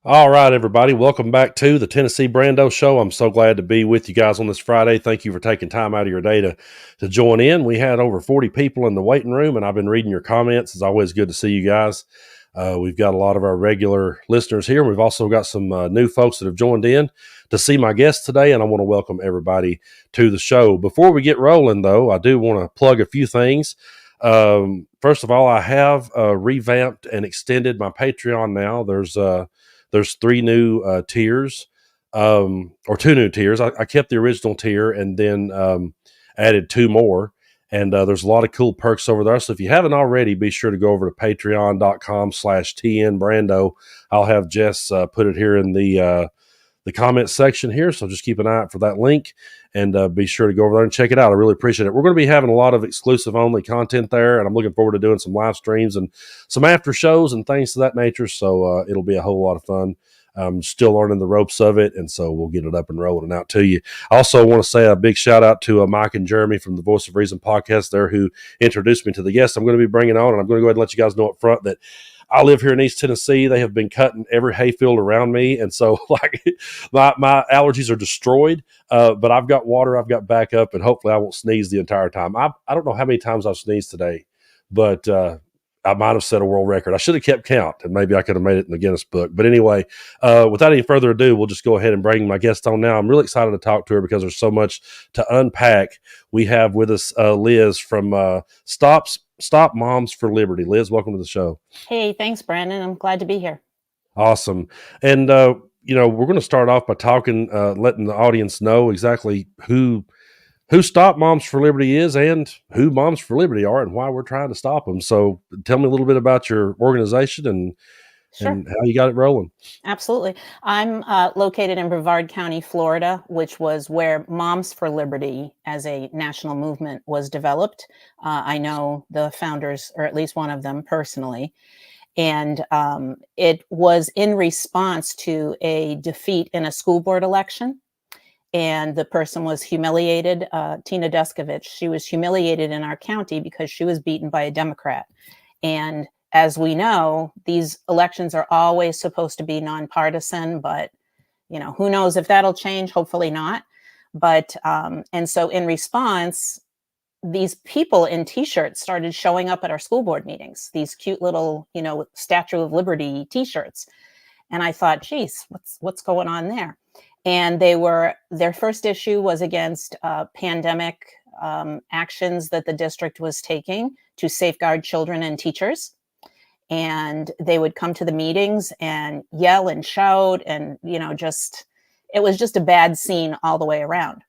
All right, everybody. Welcome back to the Tennessee Brando Show. I'm so glad to be with you guys on this Friday. Thank you for taking time out of your day to join in. We had over 40 people in the waiting room, and I've been reading your comments. It's always good to see you guys. We've got a lot of our regular listeners here. We've also got some new folks that have joined in to see my guest today, and I want to welcome everybody to the show. Before we get rolling, though, I do want to plug a few things. First of all, I have revamped and extended my Patreon now. There's three new tiers, or two new tiers. I kept the original tier and then added two more. And there's a lot of cool perks over there. So if you haven't already, be sure to go over to patreon.com/TNBrando. I'll have Jess put it here in the comment section here. So just keep an eye out for that link and be sure to go over there and check it out. I really appreciate it. We're going to be having a lot of exclusive only content there, and I'm looking forward to doing some live streams and some after shows and things of that nature. So it'll be a whole lot of fun. I'm still learning the ropes of it, and so we'll get it up and rolling out to you. I also want to say a big shout out to Mike and Jeremy from the Voice of Reason podcast there, who introduced me to the guest I'm going to be bringing on, and I'm going to go ahead and let you guys know up front that I live here in East Tennessee. They have been cutting every hayfield around me, and so like my allergies are destroyed. But I've got water, I've got backup, and hopefully I won't sneeze the entire time. I don't know how many times I've sneezed today, but I might have set a world record. I should have kept count, and maybe I could have made it in the Guinness book. But anyway, without any further ado, we'll just go ahead and bring my guest on now. I'm really excited to talk to her because there's so much to unpack. We have with us Liz from Stop Moms for Liberty. Liz, welcome to the show. Hey, thanks, Brandon. I'm glad to be here. Awesome. And, we're going to start off by talking, letting the audience know exactly who Stop Moms for Liberty is and who Moms for Liberty are and why we're trying to stop them. So tell me a little bit about your organization and how you got it rolling. Absolutely. I'm located in Brevard County, Florida, which was where Moms for Liberty as a national movement was developed. I know the founders, or at least one of them personally. And it was in response to a defeat in a school board election. And the person was humiliated, Tina Deskovich. She was humiliated in our county because she was beaten by a Democrat. And as we know, these elections are always supposed to be nonpartisan, but who knows if that'll change? Hopefully not. But and so in response, these people in T-shirts started showing up at our school board meetings. These cute little, Statue of Liberty T-shirts, and I thought, geez, what's going on there? And their first issue was against pandemic actions that the district was taking to safeguard children and teachers. And they would come to the meetings and yell and shout and, it was just a bad scene all the way around.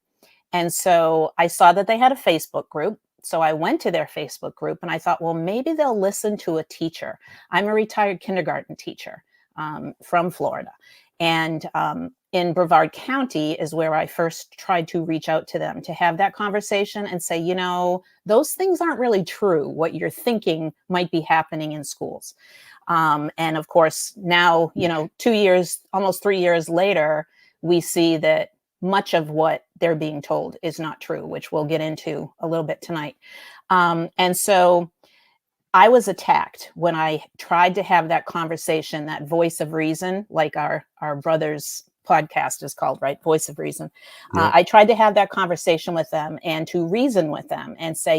And so I saw that they had a Facebook group. So I went to their Facebook group and I thought, well, maybe they'll listen to a teacher. I'm a retired kindergarten teacher from Florida. And in Brevard County is where I first tried to reach out to them to have that conversation and say, those things aren't really true. What you're thinking might be happening in schools. And of course, now, 2 years, almost 3 years later, we see that much of what they're being told is not true, which we'll get into a little bit tonight. And so I was attacked when I tried to have that conversation, that voice of reason, like our brother's podcast is called, right? Voice of Reason. Yeah. I tried to have that conversation with them and to reason with them and say,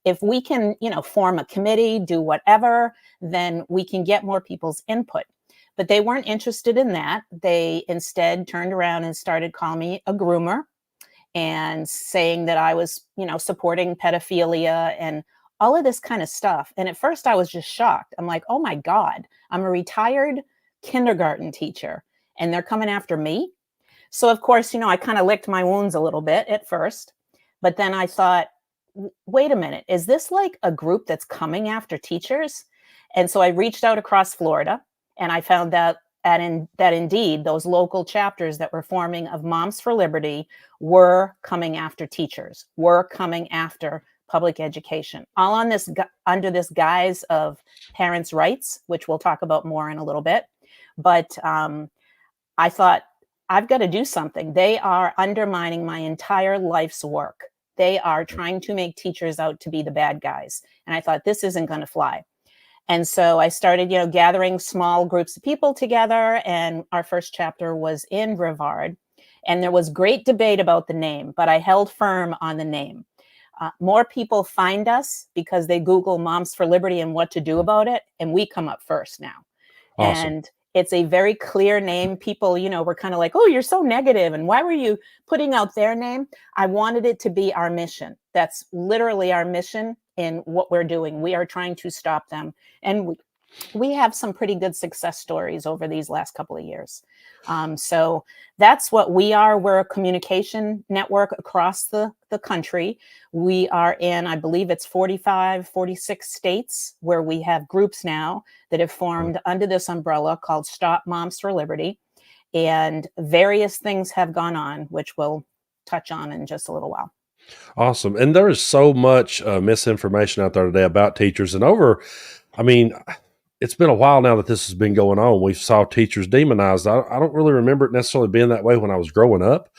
if we can, form a committee, do whatever, then we can get more people's input. But they weren't interested in that. They instead turned around and started calling me a groomer and saying that I was, supporting pedophilia and all of this kind of stuff. And at first I was just shocked. I'm like, oh my God, I'm a retired kindergarten teacher and they're coming after me. So of course, I kind of licked my wounds a little bit at first, but then I thought, wait a minute, is this like a group that's coming after teachers? And so I reached out across Florida and I found that indeed those local chapters that were forming of Moms for Liberty were coming after teachers, were coming after public education, all on this under this guise of parents' rights, which we'll talk about more in a little bit. But I thought, I've got to do something. They are undermining my entire life's work. They are trying to make teachers out to be the bad guys. And I thought, this isn't going to fly. And so I started, gathering small groups of people together. And our first chapter was in Brevard. And there was great debate about the name, but I held firm on the name. More people find us because they Google Moms for Liberty and what to do about it. And we come up first now. Awesome. And it's a very clear name. People, were kind of like, oh, you're so negative. And why were you putting out their name? I wanted it to be our mission. That's literally our mission in what we're doing. We are trying to stop them. And we have some pretty good success stories over these last couple of years. So that's what we are. We're a communication network across the country. We are in, I believe it's 45, 46 states where we have groups now that have formed under this umbrella called Stop Moms for Liberty. And various things have gone on, which we'll touch on in just a little while. Awesome. And there is so much misinformation out there today about teachers. And it's been a while now that this has been going on. We saw teachers demonized. I don't really remember it necessarily being that way when I was growing up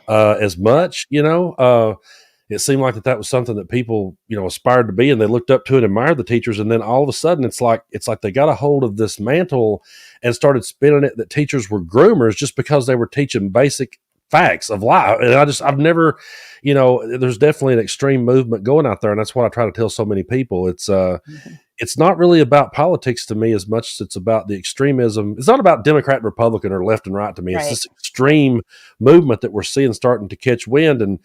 as much, it seemed like that was something that people, aspired to be, and they looked up to and admired the teachers. And then all of a sudden it's like they got a hold of this mantle and started spinning it that teachers were groomers just because they were teaching basic facts of life. And I've never, there's definitely an extreme movement going out there. And that's what I try to tell so many people. It's not really about politics to me as much as it's about the extremism. It's not about Democrat and Republican or left and right to me. It's this extreme movement that we're seeing starting to catch wind. And,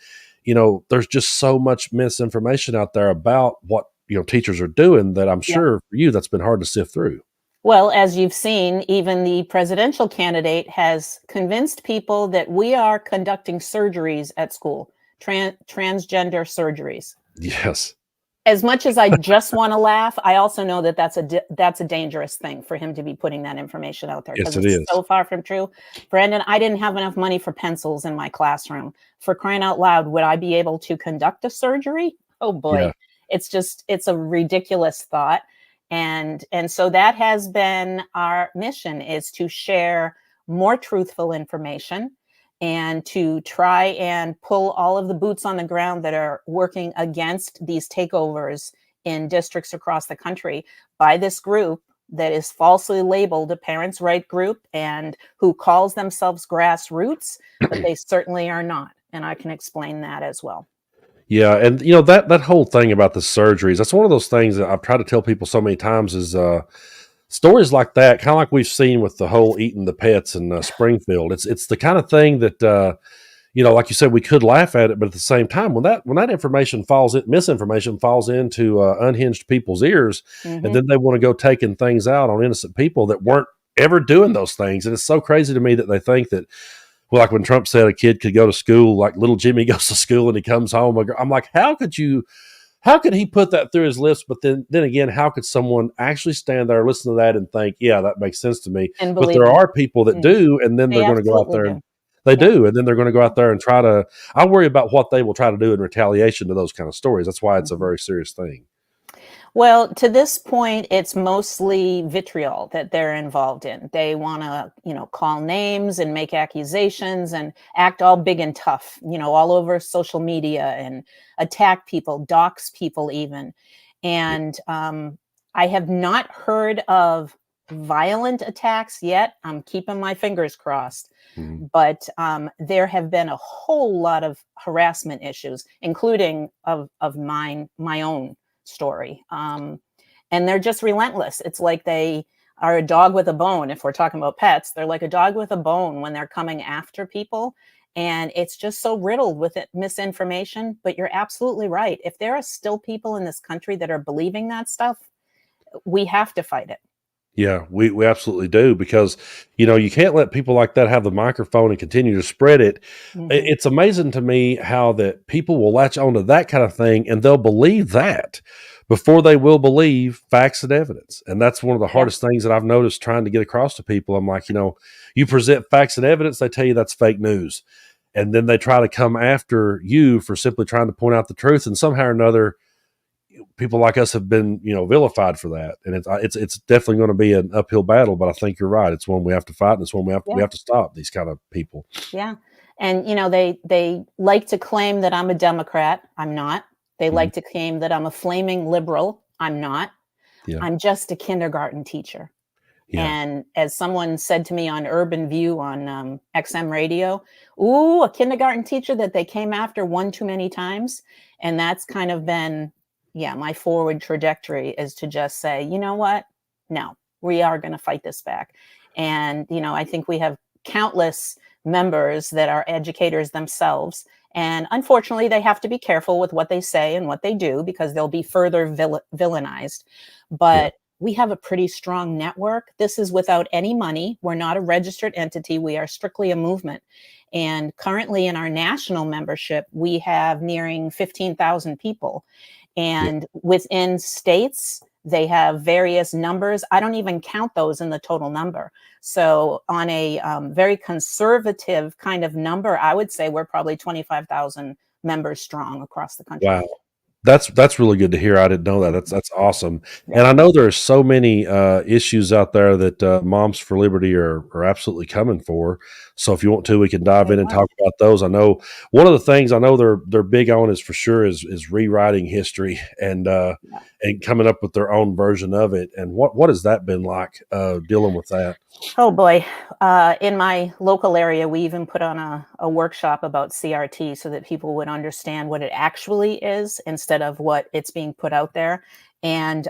there's just so much misinformation out there about what, teachers are doing that I'm sure for you, that's been hard to sift through. Well, as you've seen, even the presidential candidate has convinced people that we are conducting surgeries at school, transgender surgeries. Yes. As much as I just want to laugh, I also know that that's a dangerous thing for him to be putting that information out there. Yes, because it's so far from true. Brandon, I didn't have enough money for pencils in my classroom. For crying out loud, would I be able to conduct a surgery? Oh boy. Yeah. It's a ridiculous thought. And so that has been our mission, is to share more truthful information and to try and pull all of the boots on the ground that are working against these takeovers in districts across the country by this group that is falsely labeled a parents' right group and who calls themselves Grassroots, but they certainly are not. And I can explain that as well. Yeah, and that whole thing about the surgeries, that's one of those things that I've tried to tell people so many times is stories like that, kind of like we've seen with the whole eating the pets in Springfield. It's the kind of thing that like you said, we could laugh at it, but at the same time, when that misinformation falls into unhinged people's ears, and then they want to go taking things out on innocent people that weren't ever doing those things, and it's so crazy to me that they think that. Well, like when Trump said a kid could go to school, like little Jimmy goes to school and he comes home. I'm like, how could he put that through his lips? But then again, how could someone actually stand there, listen to that and think, yeah, that makes sense to me? But there are people that do, and then they're going to go out there and do. And then they're going to go out there and I worry about what they will try to do in retaliation to those kind of stories. That's why it's a very serious thing. Well, to this point, it's mostly vitriol that they're involved in. They want to, call names and make accusations and act all big and tough, all over social media and attack people, dox people even. And I have not heard of violent attacks yet. I'm keeping my fingers crossed. But there have been a whole lot of harassment issues, including of my own story. And they're just relentless. It's like they are a dog with a bone. If we're talking about pets, they're like a dog with a bone when they're coming after people. And it's just so riddled with misinformation. But you're absolutely right. If there are still people in this country that are believing that stuff, we have to fight it. Yeah, we absolutely do, because, you can't let people like that have the microphone and continue to spread it. It's amazing to me how that people will latch onto that kind of thing and they'll believe that before they will believe facts and evidence. And that's one of the hardest things that I've noticed trying to get across to people. I'm like, you present facts and evidence, they tell you that's fake news. And then they try to come after you for simply trying to point out the truth. And somehow or another, people like us have been, vilified for that. And it's definitely going to be an uphill battle, but I think you're right. It's one we have to fight, and it's one we have to stop these kind of people. Yeah. And, they like to claim that I'm a Democrat. I'm not. They like to claim that I'm a flaming liberal. I'm not. Yeah. I'm just a kindergarten teacher. Yeah. And as someone said to me on Urban View on XM radio, ooh, a kindergarten teacher that they came after one too many times. And that's kind of been, yeah, my forward trajectory is to just say, you know what? No, we are going to fight this back. And, I think we have countless members that are educators themselves. And unfortunately, they have to be careful with what they say and what they do because they'll be further villainized. Yeah. But we have a pretty strong network. This is without any money. We're not a registered entity. We are strictly a movement. And currently in our national membership, we have nearing 15,000 people. Yeah. And within states, they have various numbers. I don't even count those in the total number. So on a very conservative kind of number, I would say we're probably 25,000 members strong across the country. Wow. That's really good to hear. I didn't know that. That's awesome. Yeah. And I know there's so many issues out there that Moms for Liberty are absolutely coming for. So if you want to, we can dive They in and are. talk about those. I know one of the things I know they're big on is for sure is rewriting history Yeah. and coming up with their own version of it. And what has that been like dealing with that? Oh boy. In my local area, we even put on a workshop about CRT so that people would understand what it actually is instead of what it's being put out there. And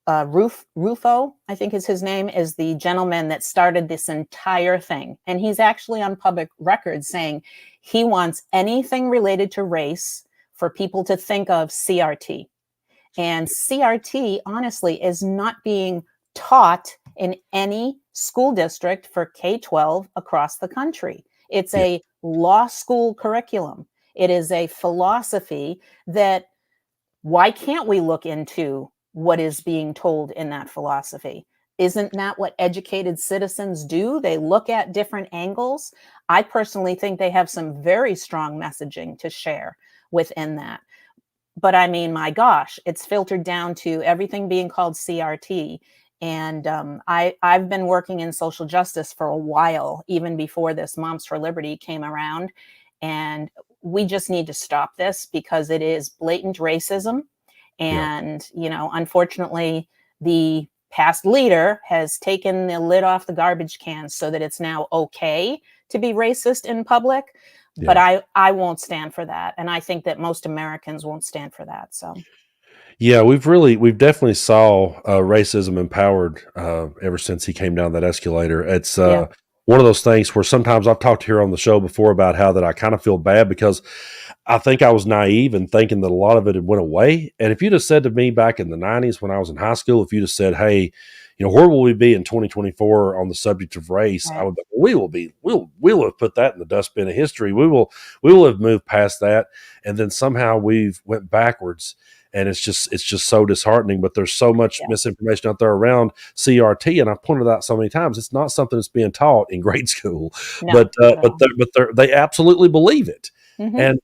Rufo, I think is his name, is the gentleman that started this entire thing. And he's actually on public record saying he wants anything related to race for people to think of CRT. And CRT, honestly, is not being taught in any school district for K-12 across the country. It's Yeah. a law school curriculum. It is a philosophy that why can't we look into what is being told in that philosophy? Isn't that what educated citizens do? They look at different angles. I personally think they have some very strong messaging to share within that. But I mean, my gosh, it's filtered down to everything being called CRT. And I've been working in social justice for a while, even before this Moms for Liberty came around. And we just need to stop this because it is blatant racism. Yeah. And, unfortunately, the past leader has taken the lid off the garbage can so that it's now okay to be racist in public. But Yeah. I won't stand for that. And I think that most Americans won't stand for that. So, Yeah, we've definitely saw racism empowered ever since he came down that escalator. It's yeah. one of those things where sometimes I've talked here on the show before about how that I kind of feel bad because I think I was naive and thinking that a lot of it had went away. And if you'd have said to me back in the 90s when I was in high school, if you'd have said, "Hey, where will we be in 2024 on the subject of race?" I Right. would be, we will be, we'll have put that in the dustbin of history. We will have moved past that. And then somehow we've went backwards. And it's just so disheartening. But there's so much Yeah. misinformation out there around CRT, and I've pointed out so many times it's not something that's being taught in grade school, No, but not at all. they absolutely believe it. Hmm. And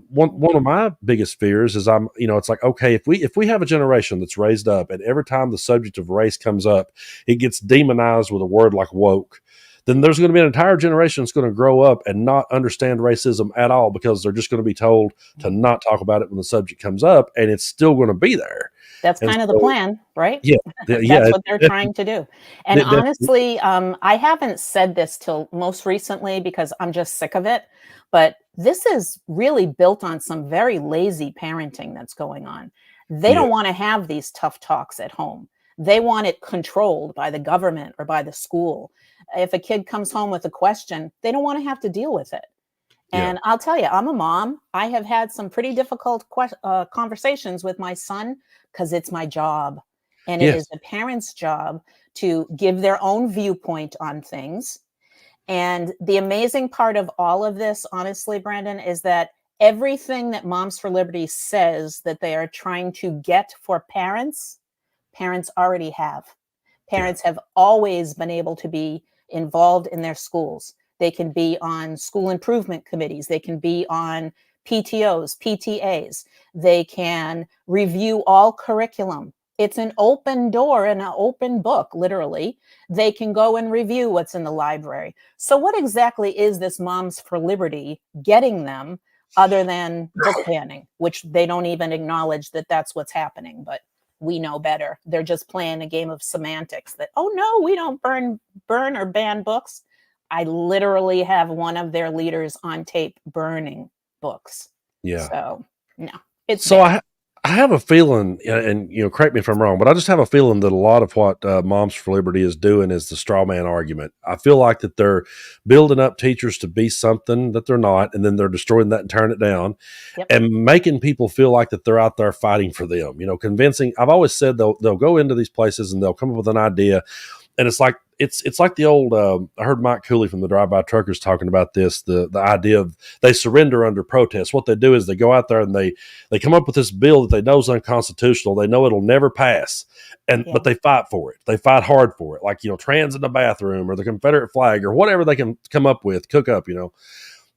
one of my biggest fears is it's like, okay, if we have a generation that's raised up, and every time the subject of race comes up, it gets demonized with a word like woke, then there's going to be an entire generation that's going to grow up and not understand racism at all because they're just going to be told to not talk about it when the subject comes up, and it's still going to be there. That's And kind of the so, plan, right? yeah, That's yeah, what they're trying to do. And it, honestly, I haven't said this till most recently because I'm just sick of it. But this is really built on some very lazy parenting that's going on. They yeah, don't want to have these tough talks at home. They want it controlled by the government or by the school. If a kid comes home with a question, they don't want to have to deal with it. yeah, And I'll tell you, I'm a mom. I have had some pretty difficult conversations with my son because it's my job. And it yes, is the parent's job to give their own viewpoint on things. And the amazing part of all of this, honestly, Brandon, is that everything that Moms for Liberty says that they are trying to get for parents, parents already have. yeah, Parents have always been able to be involved in their schools. They can be on school improvement committees. They can be on PTOs, PTAs. They can review all curriculum. It's an open door and an open book, literally. They can go and review what's in the library. So, what exactly is this Moms for Liberty getting them other than book banning, which they don't even acknowledge that that's what's happening? But we know better. They're just playing a game of semantics that, oh no, we don't burn or ban books. I literally have one of their leaders on tape burning books. Yeah. So no, it's So bad. I have a feeling, and correct me if I'm wrong, but I just have a feeling that a lot of what Moms for Liberty is doing is the straw man argument. I feel like that they're building up teachers to be something that they're not, and then they're destroying that and tearing it down, Yep. and making people feel like that they're out there fighting for them. Convincing. I've always said they'll go into these places and they'll come up with an idea, and it's like the old. I heard Mike Cooley from the Drive By Truckers talking about this. The idea of they surrender under protest. What they do is they go out there and they come up with this bill that they know is unconstitutional. They know it'll never pass, but they fight for it. They fight hard for it. Like trans in the bathroom or the Confederate flag or whatever they can come up with, cook up.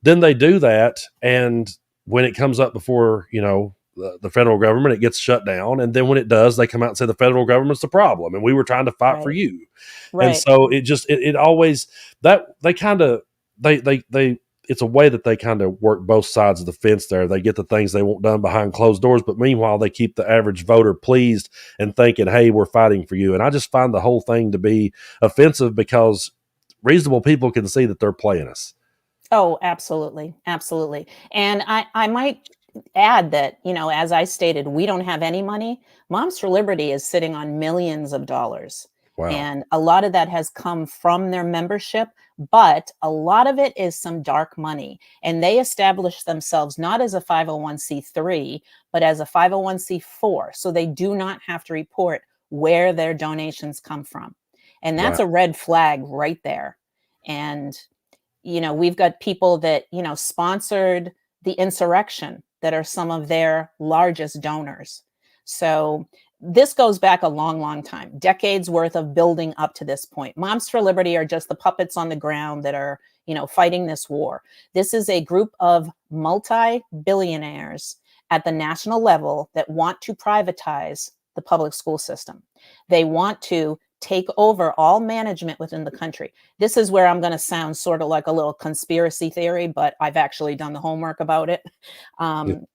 Then they do that, and when it comes up before the federal government, it gets shut down. And then when it does, they come out and say the federal government's the problem and we were trying to fight for you. Right. And so it always that they kind of they it's a way that they kind of work both sides of the fence there. They get the things they want done behind closed doors, but meanwhile they keep the average voter pleased and thinking, hey, we're fighting for you. And I just find the whole thing to be offensive because reasonable people can see that they're playing us. Oh, absolutely. Absolutely. And I might add that, as I stated, we don't have any money. Moms for Liberty is sitting on millions of dollars. Wow. And a lot of that has come from their membership, but a lot of it is some dark money. And they established themselves not as a 501c3, but as a 501c4. So they do not have to report where their donations come from. And that's Wow. a red flag right there. And we've got people that, sponsored the insurrection that are some of their largest donors. So this goes back a long, long time, decades worth of building up to this point. Moms for Liberty are just the puppets on the ground that are, fighting this war. This is a group of multi-billionaires at the national level that want to privatize the public school system. They want to take over all management within the country. This is where I'm going to sound sort of like a little conspiracy theory, but I've actually done the homework about it.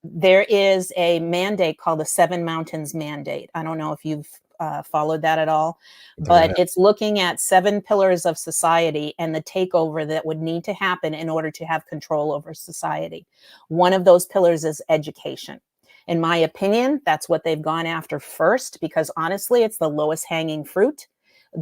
There is a mandate called the Seven Mountains Mandate. I don't know if you've followed that at all, but it's looking at 7 pillars of society and the takeover that would need to happen in order to have control over society. One of those pillars is education. In my opinion, that's what they've gone after first, because honestly, it's the lowest hanging fruit.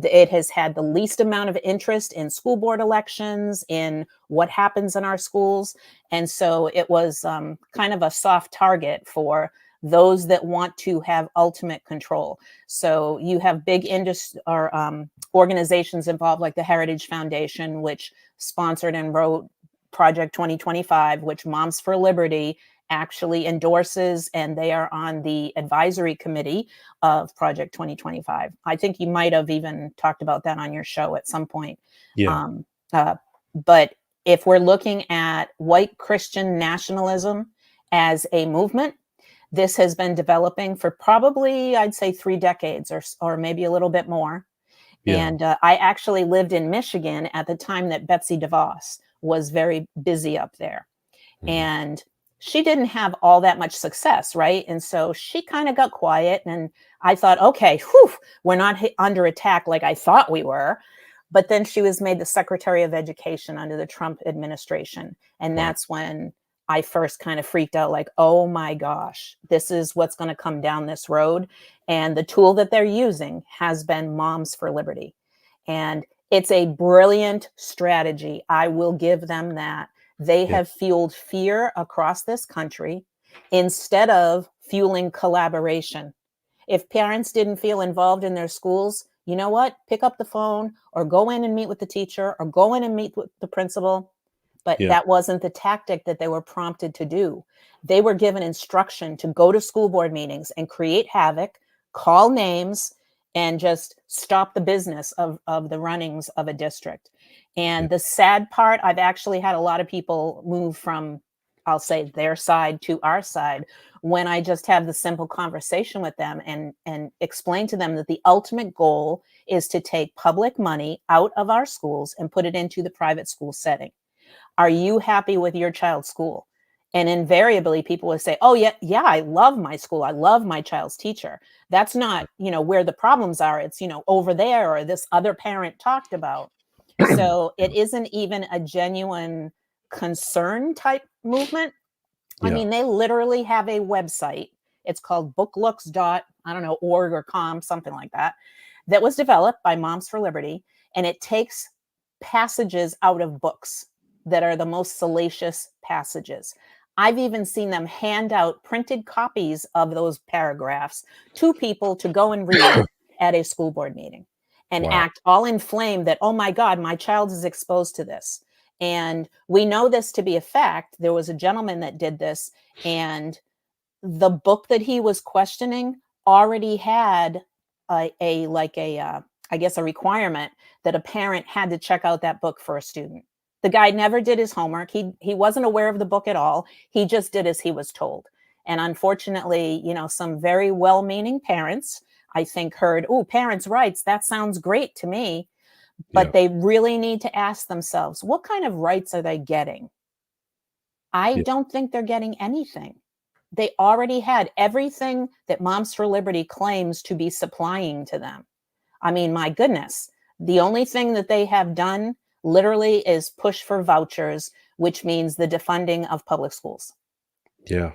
It has had the least amount of interest in school board elections, in what happens in our schools. And so it was kind of a soft target for those that want to have ultimate control. So you have big industry or organizations involved, like the Heritage Foundation, which sponsored and wrote Project 2025, which Moms for Liberty actually endorses, and they are on the advisory committee of Project 2025. I think you might have even talked about that on your show at some point. Yeah. But if we're looking at white Christian nationalism as a movement, this has been developing for probably, I'd say, 3 decades or maybe a little bit more. Yeah. And I actually lived in Michigan at the time that Betsy DeVos was very busy up there. Mm-hmm. And she didn't have all that much success, right? And so she kind of got quiet, and I thought, okay, we're not under attack like I thought we were. But then she was made the Secretary of Education under the Trump administration. And that's when I first kind of freaked out, like, oh my gosh, this is what's going to come down this road. And the tool that they're using has been Moms for Liberty. And it's a brilliant strategy. I will give them that. They have fueled fear across this country instead of fueling collaboration. If parents didn't feel involved in their schools, you know what? Pick up the phone or go in and meet with the teacher or go in and meet with the principal. But that wasn't the tactic that they were prompted to do. They were given instruction to go to school board meetings and create havoc, call names, and just stop the business of the runnings of a district. And the sad part, I've actually had a lot of people move from, I'll say, their side to our side when I just have the simple conversation with them and explain to them that the ultimate goal is to take public money out of our schools and put it into the private school setting. Are you happy with your child's school? And invariably people would say, oh yeah, I love my school, I love my child's teacher. That's not, where the problems are. It's, over there, or this other parent talked about. So it isn't even a genuine concern type movement. I Yeah. mean, they literally have a website. It's called I don't know, org or com, something like that, that was developed by Moms for Liberty. And it takes passages out of books that are the most salacious passages. I've even seen them hand out printed copies of those paragraphs to people to go and read at a school board meeting and Wow. act all inflamed that, oh my God, my child is exposed to this. And we know this to be a fact. There was a gentleman that did this, and the book that he was questioning already had I guess a requirement that a parent had to check out that book for a student. The guy never did his homework. He wasn't aware of the book at all. He just did as he was told. And unfortunately, some very well-meaning parents, I think, heard, oh, parents' rights, that sounds great to me. Yeah. But they really need to ask themselves, what kind of rights are they getting? I Yeah. don't think they're getting anything. They already had everything that Moms for Liberty claims to be supplying to them. I mean, my goodness, the only thing that they have done literally is push for vouchers, which means the defunding of public schools. Yeah.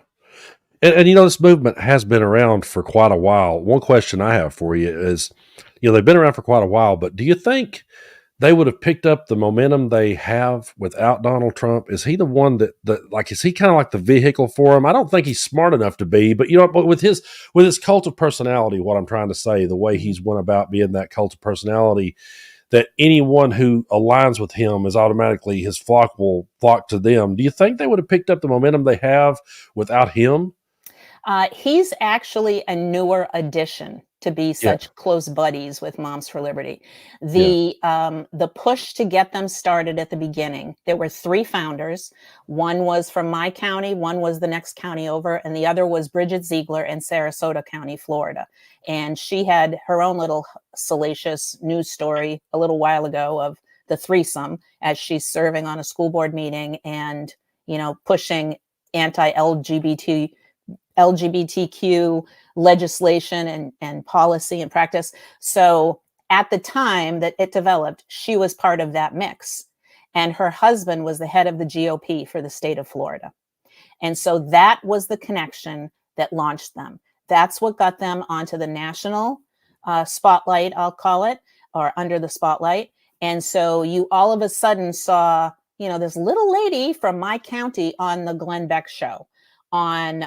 And this movement has been around for quite a while. One question I have for you is, they've been around for quite a while, but do you think they would have picked up the momentum they have without Donald Trump? Is he the one is he kind of like the vehicle for him? I don't think he's smart enough to be, but but with his cult of personality, what I'm trying to say, the way he's went about being that cult of personality, that anyone who aligns with him is automatically his flock will flock to them. Do you think they would have picked up the momentum they have without him? He's actually a newer addition to be Yeah. such close buddies with Moms for Liberty. Yeah. The push to get them started at the beginning, there were 3 founders. One was from my county, one was the next county over, and the other was Bridget Ziegler in Sarasota County, Florida. And she had her own little salacious news story a little while ago of the threesome as she's serving on a school board meeting and, pushing LGBTQ legislation and policy and practice. So at the time that it developed, she was part of that mix. And her husband was the head of the GOP for the state of Florida. And so that was the connection that launched them. That's what got them onto the national spotlight, I'll call it, or under the spotlight. And so you all of a sudden saw, this little lady from my county on the Glenn Beck show, on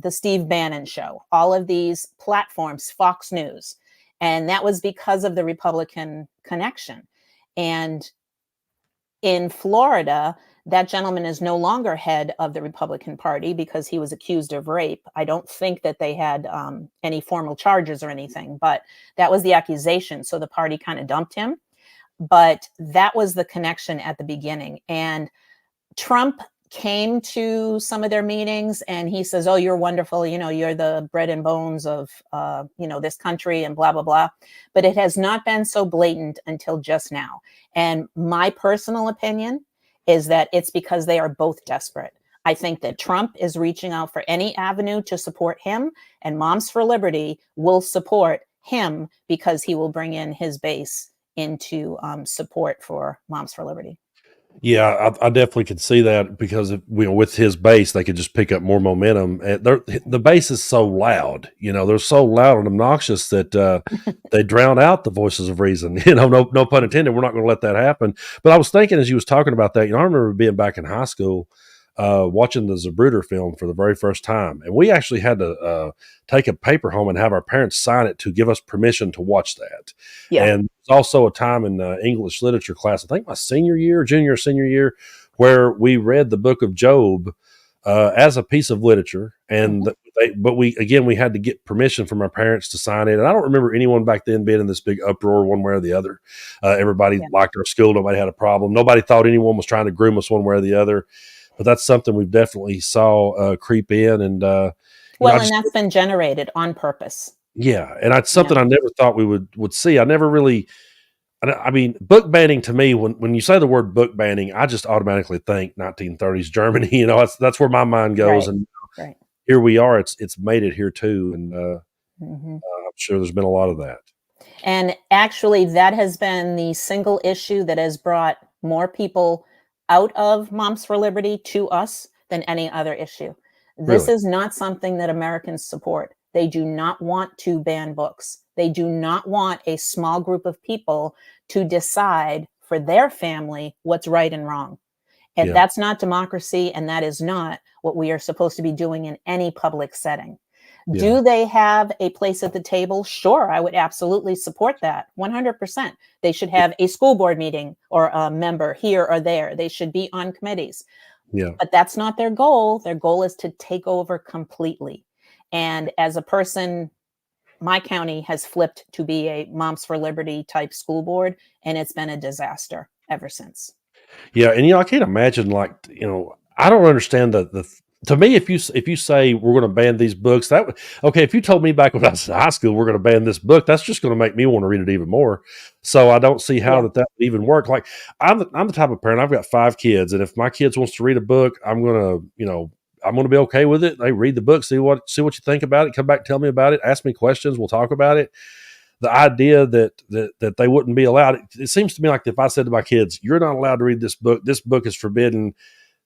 the Steve Bannon show, all of these platforms, Fox News. And that was because of the Republican connection. And in Florida, that gentleman is no longer head of the Republican Party because he was accused of rape. I don't think that they had any formal charges or anything, but that was the accusation. So the party kind of dumped him. But that was the connection at the beginning. And Trump came to some of their meetings and he says, oh, you're wonderful. You're the bread and bones of, this country and blah, blah, blah. But it has not been so blatant until just now. And my personal opinion is that it's because they are both desperate. I think that Trump is reaching out for any avenue to support him, and Moms for Liberty will support him because he will bring in his base into support for Moms for Liberty. Yeah, I definitely could see that because with his base, they could just pick up more momentum. And the base is so loud, they're so loud and obnoxious that they drown out the voices of reason. No pun intended. We're not going to let that happen. But I was thinking as you was talking about that, I remember being back in high school, watching the Zapruder film for the very first time, and we actually had to take a paper home and have our parents sign it to give us permission to watch that. Yeah. And there's also a time in English literature class, I think my senior year, where we read the book of Job as a piece of literature, and we had to get permission from our parents to sign it. And I don't remember anyone back then being in this big uproar one way or the other. Everybody liked our school. Nobody had a problem. Nobody thought anyone was trying to groom us one way or the other. But that's something we've definitely saw creep in, and and that's been generated on purpose. Yeah, and it's something I never thought we would see. I never really I mean, book banning to me, when you say the word book banning, I just automatically think 1930s Germany. You know, that's where my mind goes. Right. And Right. here we are. It's made it here too, and Hmm. I'm sure there's been a lot of that. And actually, that has been the single issue that has brought more people out of Moms for Liberty to us than any other issue. This Really? is not something that Americans support. They do not want to ban books. They do not want a small group of people to decide for their family what's right and wrong. And Yeah, that's not democracy, and that is not what we are supposed to be doing in any public setting. yeah, Do they have a place at the table? Sure, I would absolutely support that 100%. They should have a school board meeting or a member here or there. They should be on committees. yeah, But that's not their goal. Their goal is to take over completely. And as a person, my county has flipped to be a Moms for Liberty type school board, and it's been a disaster ever since. yeah. And I can't imagine I don't understand the. To me, if you say we're going to ban these books, okay. If you told me back when I was in high school we're going to ban this book, that's just going to make me want to read it even more. So I don't see how Yeah. that would even work. Like I'm the type of parent. I've got 5 kids, and if my kids wants to read a book, I'm gonna be okay with it. They read the book, see what you think about it, come back, tell me about it, ask me questions, we'll talk about it. The idea that they wouldn't be allowed, it seems to me like if I said to my kids, "You're not allowed to read this book is forbidden,"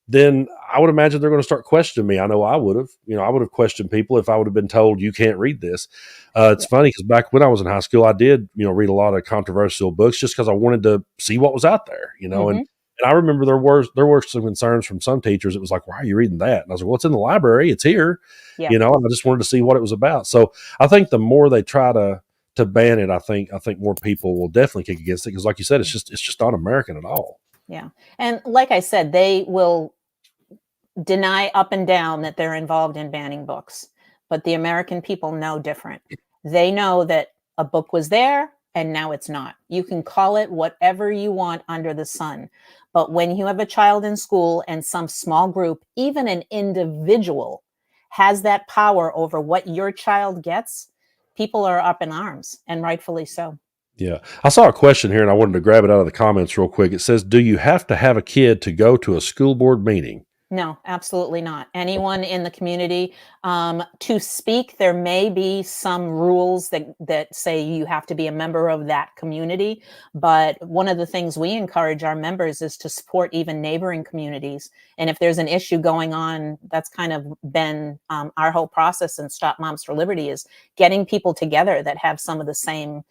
then I would imagine they're going to start questioning me. I know I would have. I would have questioned people if I would have been told you can't read this. It's Yeah. funny because back when I was in high school, I did read a lot of controversial books just because I wanted to see what was out there. And Hmm. I remember there were some concerns from some teachers. It was like, why are you reading that? And I was like, well, it's in the library. It's here. Yeah. And I just wanted to see what it was about. So I think the more they try to ban it, I think more people will definitely kick against it because, like you said, it's just not American at all. Yeah. And like I said, they will deny up and down that they're involved in banning books. But the American people know different. They know that a book was there and now it's not. You can call it whatever you want under the sun. But when you have a child in school and some small group, even an individual, has that power over what your child gets, people are up in arms, and rightfully so. Yeah. I saw a question here and I wanted to grab it out of the comments real quick. It says, do you have to have a kid to go to a school board meeting? No, absolutely not. Anyone Okay. in the community to speak, there may be some rules that say you have to be a member of that community. But one of the things we encourage our members is to support even neighboring communities. And if there's an issue going on, that's kind of been our whole process in Stop Moms for Liberty is getting people together that have some of the same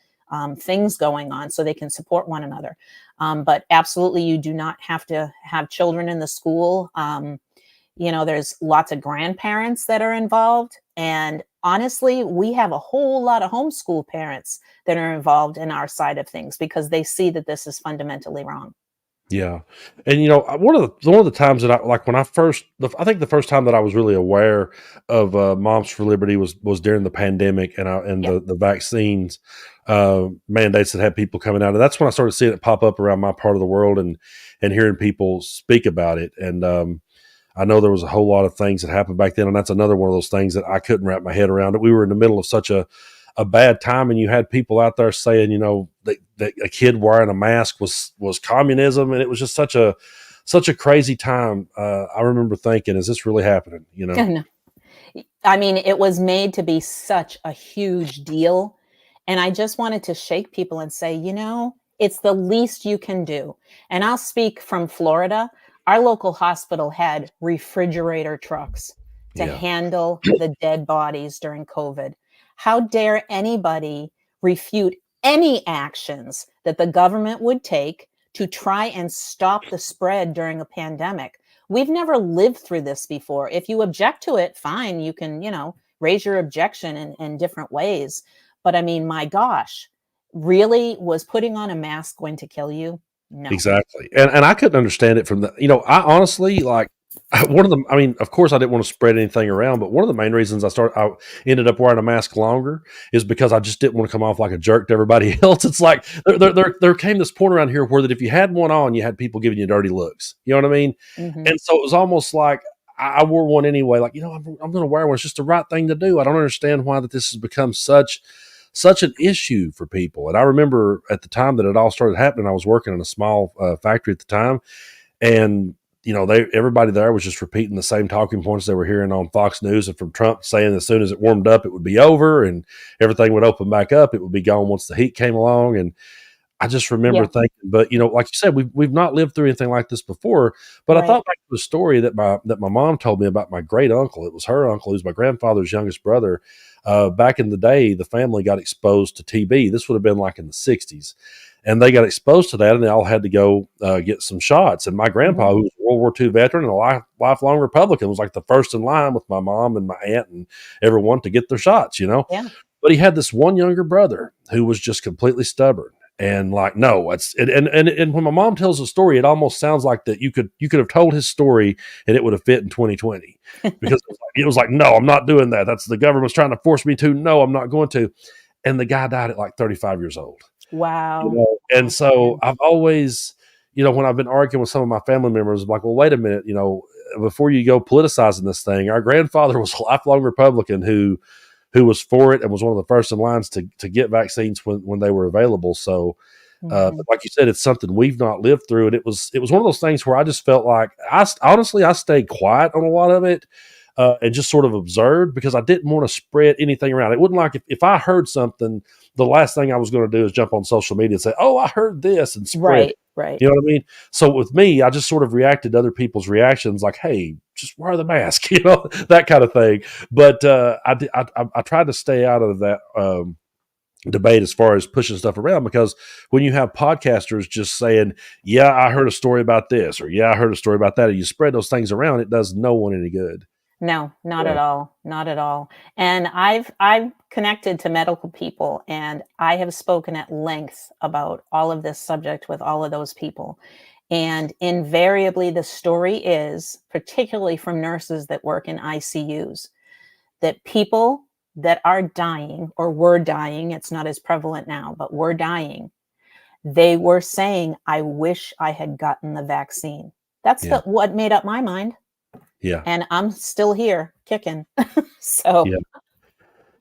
things going on so they can support one another. But absolutely, you do not have to have children in the school. There's lots of grandparents that are involved. And honestly, we have a whole lot of homeschool parents that are involved in our side of things because they see that this is fundamentally wrong. Yeah. And one of the times that I like when I first I think the first time that I was really aware of Moms for Liberty was during the pandemic and Yep. the vaccines mandates that had people coming out. And that's when I started seeing it pop up around my part of the world and hearing people speak about it. And I know there was a whole lot of things that happened back then, and that's another one of those things that I couldn't wrap my head around. We were in the middle of such a bad time, and you had people out there saying, that a kid wearing a mask was communism, and it was just such a crazy time. I remember thinking, "Is this really happening?" No. I mean, it was made to be such a huge deal. And I just wanted to shake people and say, it's the least you can do. And I'll speak from Florida. Our local hospital had refrigerator trucks to Yeah, handle the dead bodies during COVID. How dare anybody refute any actions that the government would take to try and stop the spread during a pandemic? We've never lived through this before. If you object to it, fine, you can, raise your objection in different ways. But I mean, my gosh, really, was putting on a mask going to kill you? No. exactly. And I couldn't understand it from I honestly like one of them. I mean, of course, I didn't want to spread anything around, but one of the main reasons I ended up wearing a mask longer is because I just didn't want to come off like a jerk to everybody else. It's like there came this point around here where that if you had one on, you had people giving you dirty looks. You know what I mean? Hmm. And so it was almost like I wore one anyway. Like I'm going to wear one. It's just the right thing to do. I don't understand why that this has become such an issue for people. And I remember at the time that it all started happening, I was working in a small factory at the time, and everybody there was just repeating the same talking points they were hearing on Fox News and from Trump, saying as soon as it warmed up, it would be over and everything would open back up. It would be gone once the heat came along. And I just remember Yeah. thinking, but like you said, we've not lived through anything like this before. But I Right. thought back to the story that my mom told me about my great uncle. It was her uncle, who's my grandfather's youngest brother. Back in the day, the family got exposed to TB. This would have been like in the 60s. And they got exposed to that, and they all had to go get some shots. And my grandpa, who was a World War II veteran and a lifelong Republican, was like the first in line with my mom and my aunt and everyone to get their shots, Yeah. But he had this one younger brother who was just completely stubborn. And like, no, and when my mom tells the story, it almost sounds like that you could have told his story and it would have fit in 2020, because it was like, no, I'm not doing that. That's the government's trying to force me to. No, I'm not going to. And the guy died at like 35 years old. Wow. And so I've always, when I've been arguing with some of my family members, I'm like, well, wait a minute, before you go politicizing this thing, our grandfather was a lifelong Republican who was for it and was one of the first in lines to get vaccines when they were available. So, but like you said, it's something we've not lived through. And it was one of those things where I just felt like I stayed quiet on a lot of it. And just sort of observed, because I didn't want to spread anything around. It wouldn't like if I heard something, the last thing I was going to do is jump on social media and say, oh, I heard this, and spread it. Right. You know what I mean? So with me, I just sort of reacted to other people's reactions, like, hey, just wear the mask, that kind of thing. But I tried to stay out of that debate as far as pushing stuff around, because when you have podcasters just saying, yeah, I heard a story about this, or yeah, I heard a story about that, and you spread those things around, it does no one any good. No, not at all. Not at all. And I've connected to medical people, and I have spoken at length about all of this subject with all of those people. And invariably the story is, particularly from nurses that work in ICUs, that people that are dying or were dying, it's not as prevalent now, but were dying, they were saying, I wish I had gotten the vaccine. That's what made up my mind. Yeah. And I'm still here kicking. So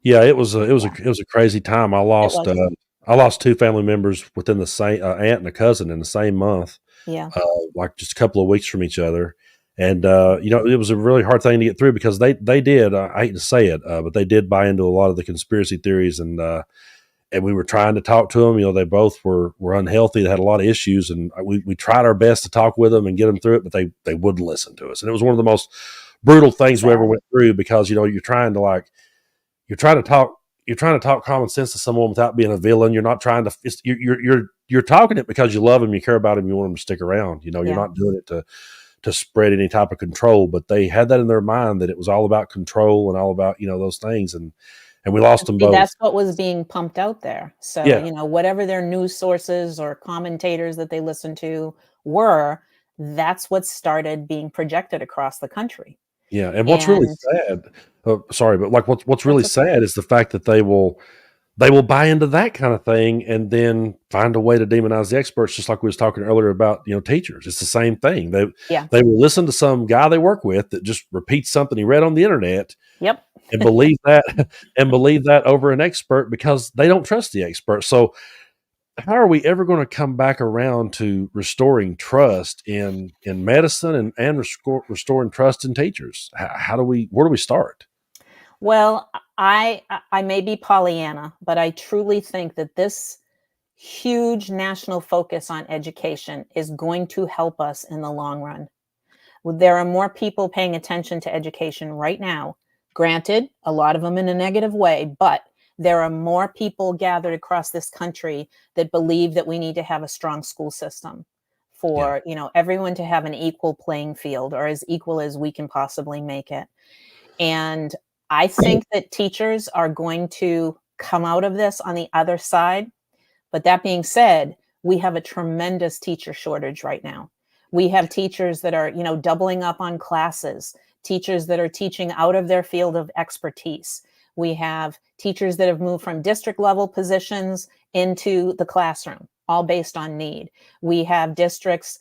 yeah, it was a crazy time. I lost two family members within the same aunt and a cousin in the same month. Yeah. Like just a couple of weeks from each other. And it was a really hard thing to get through, because they did, I hate to say it, but they did buy into a lot of the conspiracy theories, and we were trying to talk to them. They both were unhealthy. They had a lot of issues, and we tried our best to talk with them and get them through it, but they wouldn't listen to us. And it was one of the most brutal things we ever went through, because, you're trying to talk common sense to someone without being a villain. You're not trying to, you're talking it because you love them, you care about them, you want them to stick around. You're not doing it to spread any type of control, but they had that in their mind, that it was all about control and all about, those things. And we lost them both. That's what was being pumped out there. So, whatever their news sources or commentators that they listened to were, that's what started being projected across the country. Yeah. And what's really sad, sorry, but like what's really sad is the fact that they will buy into that kind of thing and then find a way to demonize the experts, just like we was talking earlier about, teachers. It's the same thing. They will listen to some guy they work with that just repeats something he read on the internet. Yep. And believe that over an expert, because they don't trust the expert. So how are we ever going to come back around to restoring trust in medicine and restoring trust in teachers? Where do we start? Well, I may be Pollyanna, but I truly think that this huge national focus on education is going to help us in the long run. There are more people paying attention to education right now. Granted, a lot of them in a negative way, but there are more people gathered across this country that believe that we need to have a strong school system for, everyone to have an equal playing field, or as equal as we can possibly make it. And I think that teachers are going to come out of this on the other side. But that being said, we have a tremendous teacher shortage right now. We have teachers that are, doubling up on classes, teachers that are teaching out of their field of expertise. We have teachers that have moved from district level positions into the classroom, all based on need. We have districts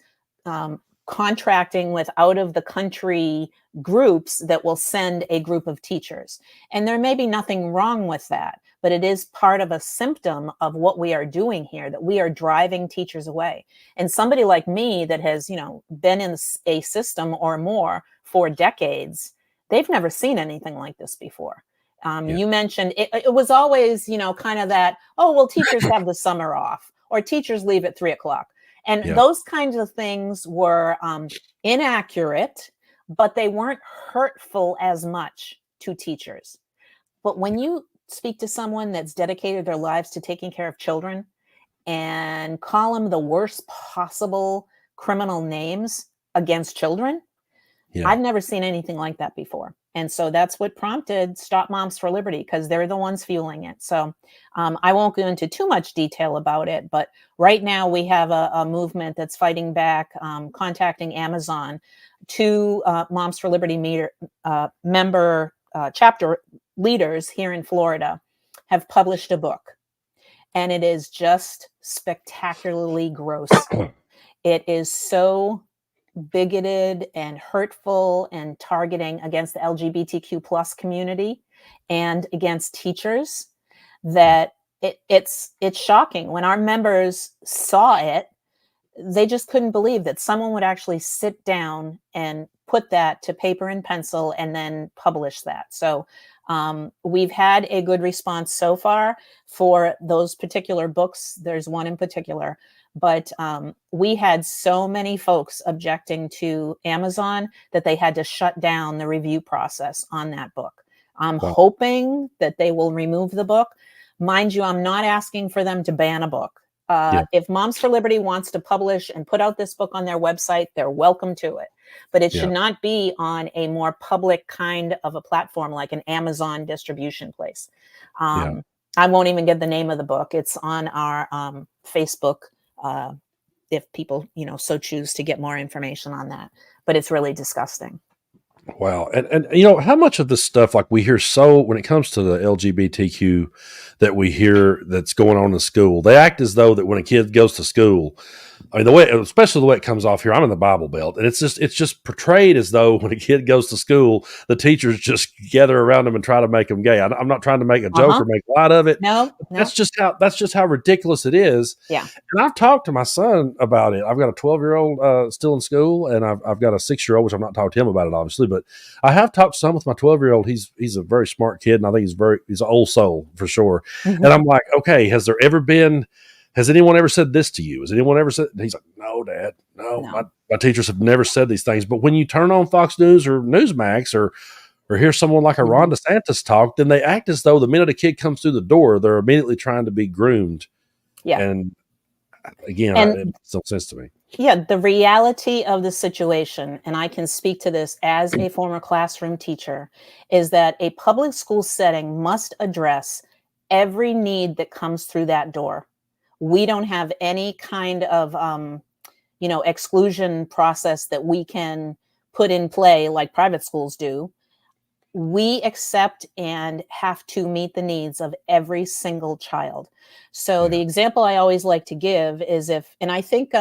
contracting with out of the country groups that will send a group of teachers. And there may be nothing wrong with that, but it is part of a symptom of what we are doing here, that we are driving teachers away. And somebody like me that has, been in a system or more for decades, they've never seen anything like this before. You mentioned it was always, kind of that, oh, well, teachers have the summer off, or teachers leave at 3:00. And those kinds of things were inaccurate, but they weren't hurtful as much to teachers. But when you speak to someone that's dedicated their lives to taking care of children and call them the worst possible criminal names against children, I've never seen anything like that before. And so that's what prompted Stop Moms for Liberty, because they're the ones fueling it. So I won't go into too much detail about it, but right now we have a movement that's fighting back, contacting Amazon. Two Moms for Liberty member chapter leaders here in Florida have published a book, and it is just spectacularly gross. It is so bigoted and hurtful and targeting against the LGBTQ plus community and against teachers that it's shocking. When our members saw it, they just couldn't believe that someone would actually sit down and put that to paper and pencil and then publish that. So we've had a good response so far for those particular books. There's one in particular. But we had so many folks objecting to Amazon that they had to shut down the review process on that book. I'm hoping that they will remove the book. Mind you, I'm not asking for them to ban a book. If Moms for Liberty wants to publish and put out this book on their website, they're welcome to it. But it should not be on a more public kind of a platform like an Amazon distribution place. I won't even give the name of the book. It's on our Facebook, if people, so choose to get more information on that. But it's really disgusting. Wow. And how much of this stuff, like we hear when it comes to the LGBTQ that we hear that's going on in school, they act as though that when a kid goes to school, I mean, especially the way it comes off here, I'm in the Bible Belt, and it's just portrayed as though when a kid goes to school, the teachers just gather around them and try to make them gay. I'm not trying to make a joke or make light of it. No. That's just how ridiculous it is. Yeah. And I've talked to my son about it. I've got a 12-year-old still in school, and I've got a 6-year-old, which I'm not talking to him about it, obviously, but I have talked some with my 12-year-old. He's a very smart kid, and I think he's an old soul for sure. Mm-hmm. And I'm like, okay, has anyone ever said this to you? Has anyone ever said? And he's like, no, Dad, no. My teachers have never said these things. But when you turn on Fox News or Newsmax or hear someone like a Ron DeSantis talk, then they act as though the minute a kid comes through the door, they're immediately trying to be groomed. Yeah. And again, it makes no sense to me. Yeah, the reality of the situation, and I can speak to this as a former classroom teacher, is that a public school setting must address every need that comes through that door. We don't have any kind of, exclusion process that we can put in play like private schools do. We accept and have to meet the needs of every single child. So the example I always like to give is and I think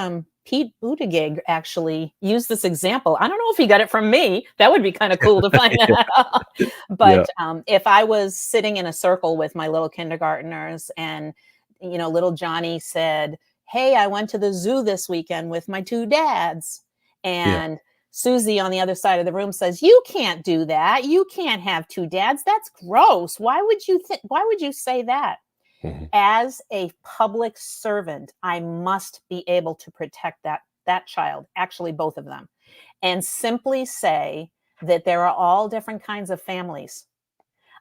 Pete Buttigieg actually used this example. I don't know if he got it from me. That would be kind of cool to find out. But if I was sitting in a circle with my little kindergartners and, little Johnny said, hey, I went to the zoo this weekend with my 2 dads. And Susie on the other side of the room says, you can't do that. You can't have 2 dads. That's gross. Why would you say that? Mm-hmm. As a public servant, I must be able to protect that child, actually both of them, and simply say that there are all different kinds of families.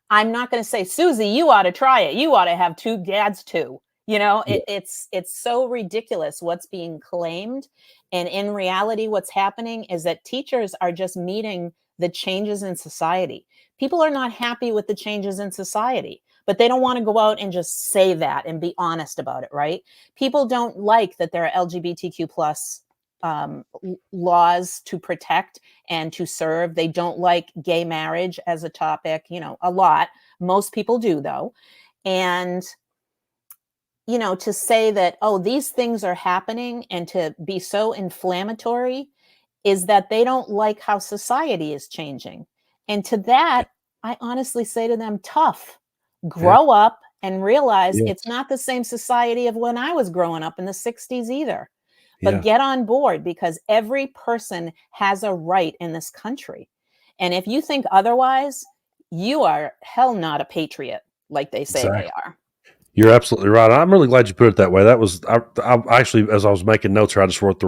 I'm not going to say, Susie, you ought to try it. You ought to have 2 dads too. It's so ridiculous what's being claimed. And in reality, what's happening is that teachers are just meeting the changes in society. People are not happy with the changes in society, but they don't want to go out and just say that and be honest about it, right? People don't like that there are LGBTQ plus laws to protect and to serve. They don't like gay marriage as a topic, a lot. Most people do, though. And to say that, oh, these things are happening and to be so inflammatory is that they don't like how society is changing. And to that, I honestly say to them, tough, Yeah. grow up and realize Yeah. it's not the same society of when I was growing up in the 60s either. But Yeah. get on board, because every person has a right in this country. And if you think otherwise, you are hell not a patriot like they say they Exactly. are. You're absolutely right. I'm really glad you put it that way. That was I actually, as I was making notes here, I just wrote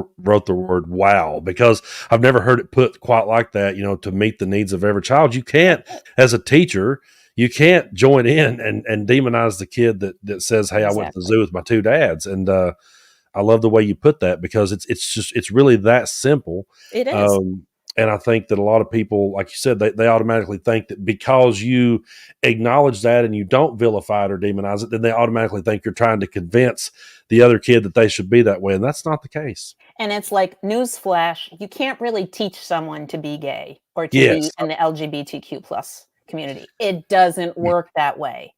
the word "wow" because I've never heard it put quite like that. You know, to meet the needs of every child. You can't, as a teacher, you can't join in and demonize the kid that says, "Hey, I went to the Exactly. zoo with my two dads." And I love the way you put that because it's really that simple. It is. Um, and I think that a lot of people, like you said, they automatically think that because you acknowledge that and you don't vilify it or demonize it, then they automatically think you're trying to convince the other kid that they should be that way. And that's not the case. And it's like, newsflash, you can't really teach someone to be gay or to be Yes. in the LGBTQ plus community. It doesn't Yeah. work that way.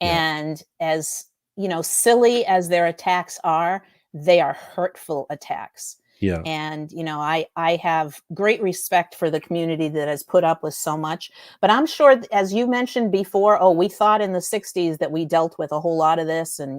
Yeah. And as silly as their attacks are, they are hurtful attacks. Yeah. And I have great respect for the community that has put up with so much. But I'm sure, as you mentioned before, oh, we thought in the 60s that we dealt with a whole lot of this, and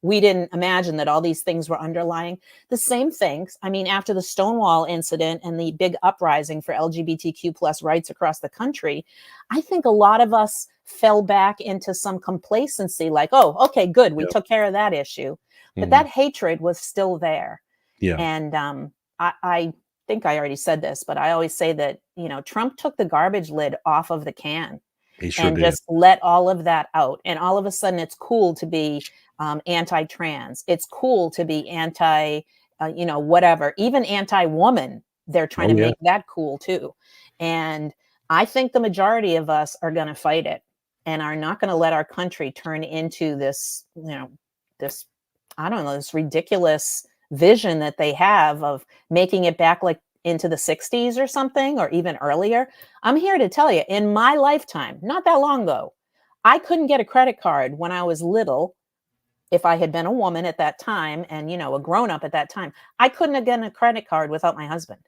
we didn't imagine that all these things were underlying the same things. I mean, after the Stonewall incident and the big uprising for LGBTQ plus rights across the country, I think a lot of us fell back into some complacency, like, oh, okay, good, we Yeah. took care of that issue. But Mhm. that hatred was still there. Yeah. And I think I already said this, but I always say that, Trump took the garbage lid off of the can He sure and did. just let all of that out. And all of a sudden, it's cool to be anti-trans. It's cool to be whatever, even anti-woman. They're trying Oh to yeah. make that cool too. And I think the majority of us are going to fight it and are not going to let our country turn into this, this, I don't know, this ridiculous vision that they have of making it back like into the 60s or something, or even earlier. I'm here to tell you, in my lifetime, not that long ago, I couldn't get a credit card when I was little. If I had been a woman at that time and, a grown up at that time, I couldn't have gotten a credit card without my husband.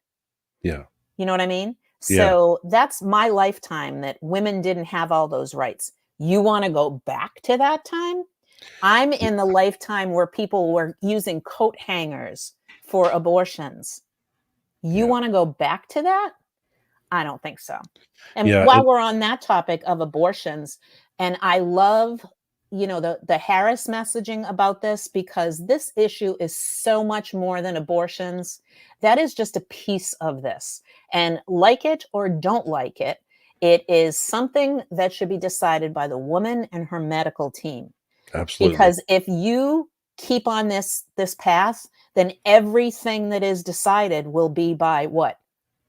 Yeah. You know what I mean? Yeah. So that's my lifetime that women didn't have all those rights. You want to go back to that time? I'm in the lifetime where people were using coat hangers for abortions. You Yeah. want to go back to that? I don't think so. And Yeah. while we're on that topic of abortions, and I love, the Harris messaging about this, because this issue is so much more than abortions. That is just a piece of this. And like it or don't like it, it is something that should be decided by the woman and her medical team. Absolutely. Because if you keep on this path, then everything that is decided will be by what?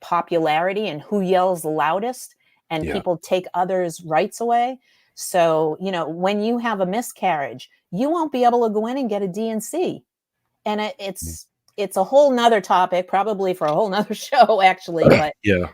Popularity and who yells the loudest, and Yeah. people take others' rights away. So, when you have a miscarriage, you won't be able to go in and get a DNC. And Mm. it's a whole nother topic, probably for a whole nother show, actually. But, Yeah.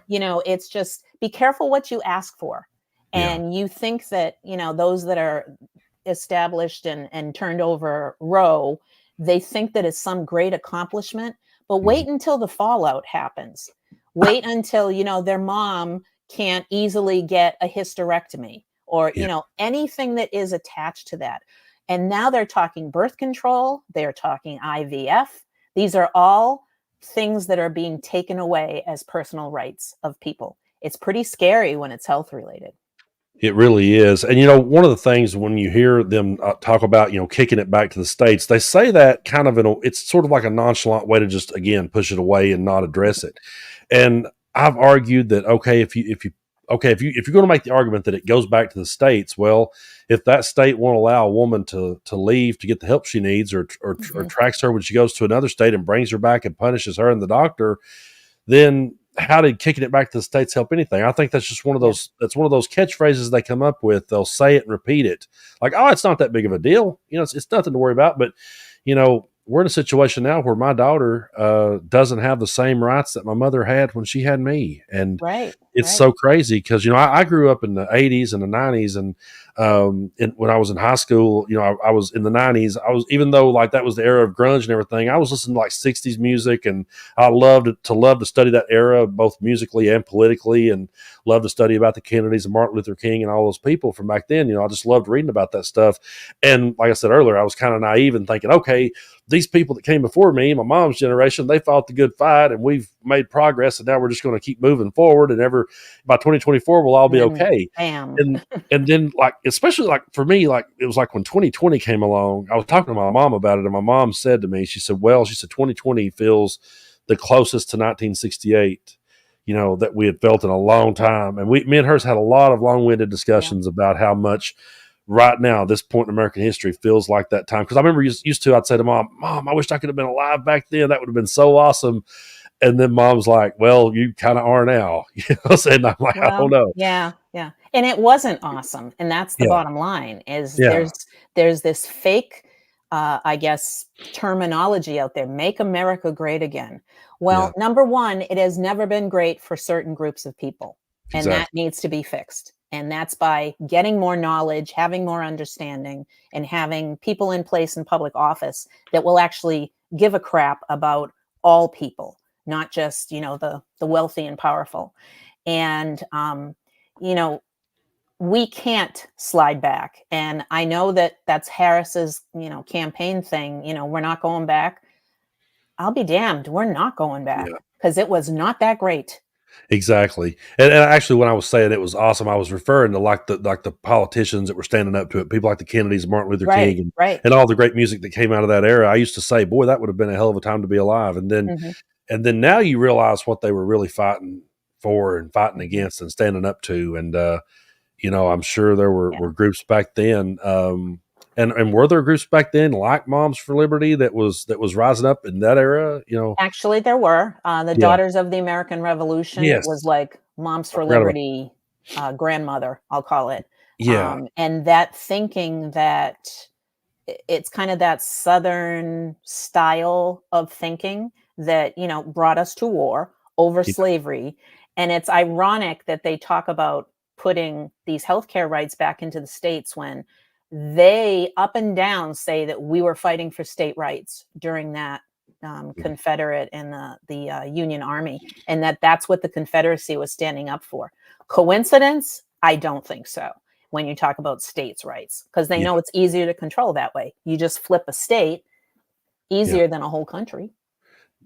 it's just be careful what you ask for. Yeah. And you think that, those that are established and turned over Roe, they think that it's some great accomplishment. But Mhm. wait until the fallout happens. Wait until, their mom can't easily get a hysterectomy, or, Yeah. anything that is attached to that. And now they're talking birth control, they're talking IVF. These are all things that are being taken away as personal rights of people. It's pretty scary when it's health related. It really is. And, one of the things when you hear them talk about, kicking it back to the states, they say that kind of it's sort of like a nonchalant way to just, again, push it away and not address it. And I've argued that, okay, if you're going to make the argument that it goes back to the states, well, if that state won't allow a woman to leave to get the help she needs, or tracks her when she goes to another state and brings her back and punishes her and the doctor, then how did kicking it back to the states help anything? I think that's just one of Yeah. those. That's one of those catchphrases they come up with. They'll say it and repeat it, like, "Oh, it's not that big of a deal. It's nothing to worry about." But we're in a situation now where my daughter doesn't have the same rights that my mother had when she had me, and Right. it's Right. so crazy because I grew up in the '80s and the '90s, and And when I was in high school, I was in the '90s. I was, even though like that was the era of grunge and everything, I was listening to like '60s music, and I love to study that era, both musically and politically, and love to study about the Kennedys and Martin Luther King and all those people from back then. I just loved reading about that stuff. And like I said earlier, I was kind of naive and thinking, okay, these people that came before me, my mom's generation, they fought the good fight, and we've made progress, and now we're just going to keep moving forward, and by 2024 we'll all And be then, okay. bam. And then, like, especially like for me, like it was like when 2020 came along, I was talking to my mom about it, and my mom said to me, she said 2020 feels the closest to 1968, that we had felt in a long time. And me and hers had a lot of long-winded discussions about how much right now, this point in American history feels like that time. Because I remember used to, I'd say to Mom, I wish I could have been alive back then. That would have been so awesome. And then Mom's like, well, you kind of are now. And I'm like, I don't Well, know. yeah, yeah. And it wasn't awesome. And that's the Yeah. bottom line is Yeah. there's this fake I guess terminology out there, make America great again. Yeah. Well, number one, it has never been great for certain groups of people. And that Exactly. needs to be fixed. And that's by getting more knowledge, having more understanding, and having people in place in public office that will actually give a crap about all people, not just, the wealthy and powerful. And you know we can't slide back, and I know that that's Harris's campaign thing. We're not going back. I'll be damned, we're not going back, Yeah. because it was not that great. Exactly. And actually, when I was saying it was awesome, I was referring to like the politicians that were standing up to it, people like the Kennedys, Martin Luther Right, King, and, right. and all the great music that came out of that era. I used to say, boy, that would have been a hell of a time to be alive. Hmm. And then now you realize what they were really fighting for and fighting Hmm. against and standing up to. And I'm sure there Yeah. were groups back then. And were there groups back then like Moms for Liberty that was rising up in that era? Actually, there were the Yeah. Daughters of the American Revolution. It was Yes. like Moms I for forgot about. Liberty, grandmother, I'll call it. Yeah. And that thinking that it's kind of that Southern style of thinking that, brought us to war over Yeah. slavery. And it's ironic that they talk about putting these healthcare rights back into the states when they up and down say that we were fighting for state rights during that Confederate and the Union Army, and that's what the Confederacy was standing up for. Coincidence? I don't think so when you talk about states' rights, because they Yeah. know it's easier to control that way. You just flip a state, Yeah. easier than a whole country.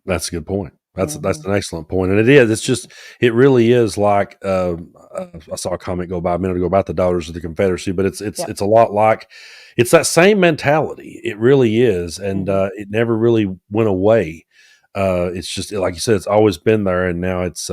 That's a good point. That's Hmm. an excellent point, and it is. It's just it really is like I saw a comment go by a minute ago about the Daughters of the Confederacy, but it's it's Yep. it's a lot like it's that same mentality. It really is, and Hmm. it never really went away. It's just like you said, it's always been there, and now it's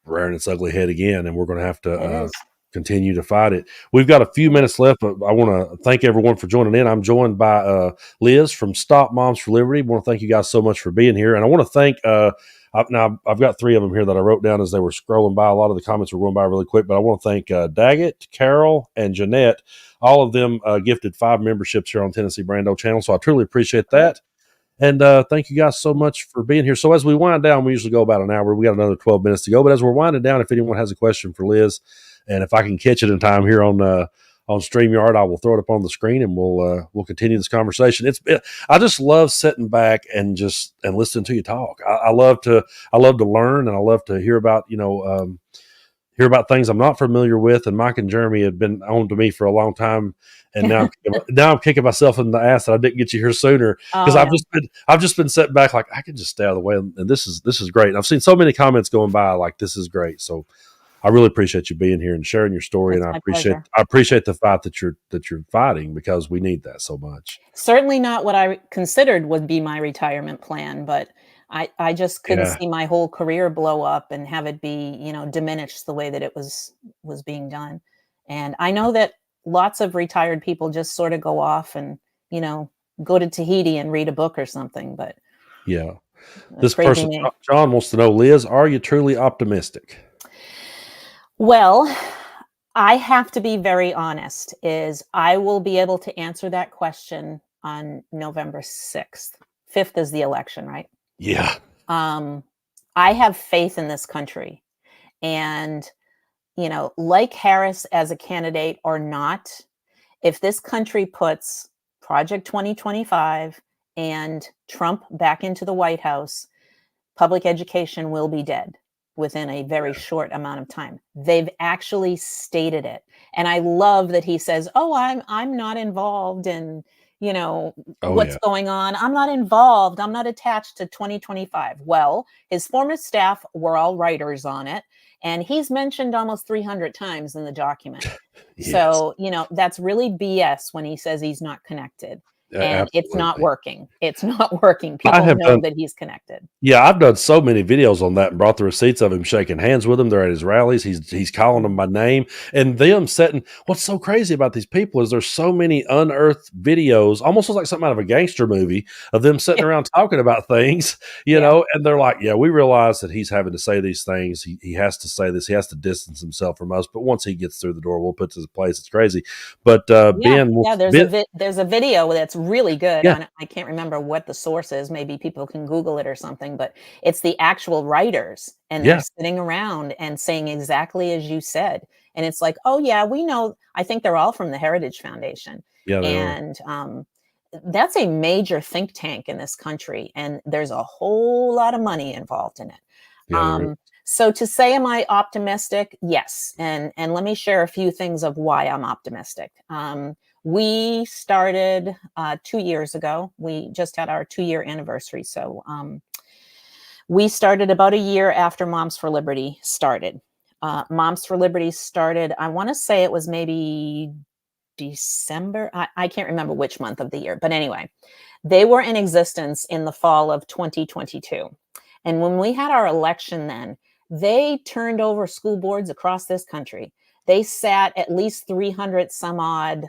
rearing its ugly head again, and we're going to have to It is. continue to fight it. We've got a few Yep. minutes left, but I want to thank everyone for joining in. I'm joined by Liz from Stop Moms for Liberty. I want to thank you guys so much for being here, and I want to thank. Now I've got three of them here that I wrote down as they were scrolling by. A lot of the comments were going by really quick, but I want to thank Daggett, Carol, and Jeanette. All of them gifted 5 memberships here on Tennessee Brando channel, so I truly appreciate Great. that. And thank you guys so much for being here. So as we wind down, we usually go about an hour. We got another 12 minutes to go. But as we're winding down, if anyone has a question for Liz, and if I can catch it in time here on StreamYard, I will throw it up on the screen, and we'll continue this conversation. I just love sitting back and listening to you talk. I love to learn, and I love to hear about things I'm not familiar with. And Mike and Jeremy have been on to me for a long time, and now I'm kicking myself in the ass that I didn't get you here sooner, because Oh I've no. just been sitting back like I can just stay out of the way, and this is great. And I've seen so many comments going by like this is great. So I really appreciate you being here and sharing your story, and It's I my appreciate pleasure. I appreciate the fight that you're fighting, because we need that so much. Certainly not what I considered would be my retirement plan, but I just couldn't Yeah, see my whole career blow up and have it be, diminished the way that it was being done. And I know that lots of retired people just sort of go off and, you know, go to Tahiti and read a book or something, but yeah. This crazy person, me. John, wants to know, Liz, are you truly optimistic? Well, I have to be very honest, is I will be able to answer that question on November 6th. 5th is the election, right? Yeah, Um, I have faith in this country, and like Harris as a candidate or not, if this country puts Project 2025 and Trump back into the White House, public education will be dead within a very short amount of time. They've actually stated it. And I love that he says, "Oh, I'm not involved in, Oh what's yeah. going on. I'm not involved. I'm not attached to 2025." Well, his former staff were all writers on it, and he's mentioned almost 300 times in the document. Yes. So, that's really BS when he says he's not connected. And it's not Absolutely. working. It's not working. I People have know done that he's connected. Yeah, I've done so many videos on that and brought the receipts of him shaking hands with them. They're at his rallies. He's calling them Mhm. by name, and them setting. What's so crazy about these people is there's so many unearthed videos, almost looks like something out of a gangster movie, of them sitting Yeah. around talking about things, Yeah. and they're like, "Yeah, we realize that he's having to say these things. He has to say this. He has to distance himself from us. But once he gets through the door, we'll put to his place." It's crazy, but Yeah, Ben, yeah, Ben, there's a video that's really good. yeah, I can't remember what the source is. Maybe people can Google it or something, but it's the actual writers, and they're yeah, sitting around and saying exactly as you said. And it's like, "Oh yeah, we know." I think they're all from the Heritage Foundation, yeah, they are. and that's a major think tank in this country, and there's a whole lot of money involved in it. Yeah, there is. Um, so to say, am I optimistic? Yes. And let me share a few things of why I'm optimistic. We started 2 years ago. We just had our 2-year anniversary. So we started about a year after Moms for Liberty started. Moms for Liberty started, I want to say it was maybe December. I can't remember which month of the year, but anyway, they were in existence in the fall of 2022. And when we had our election then, they turned over school boards across this country. They sat at least 300 some odd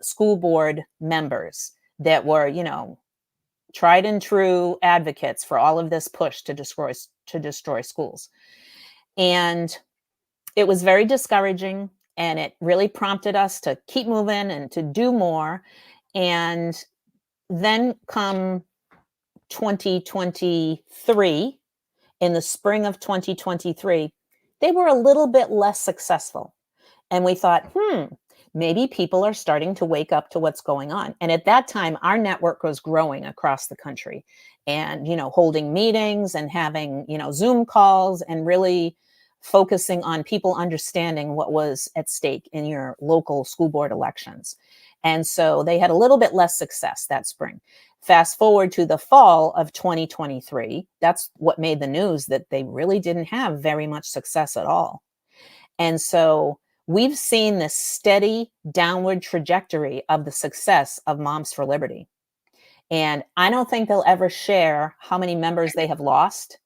school board members that were, tried and true advocates for all of this push to destroy schools. And it was very discouraging, and it really prompted us to keep moving and to do more. And then come 2023, in the spring of 2023, they were a little bit less successful. And we thought, maybe people are starting to wake up to what's going on. And at that time, our network was growing across the country and, holding meetings and having, Zoom calls and really focusing on people understanding what was at stake in your local school board elections. And so they had a little bit less success that spring. Fast forward to the fall of 2023, that's what made the news, that they really didn't have very much success at all. And so we've seen this steady downward trajectory of the success of Moms for Liberty. And I don't think they'll ever share how many members they have lost.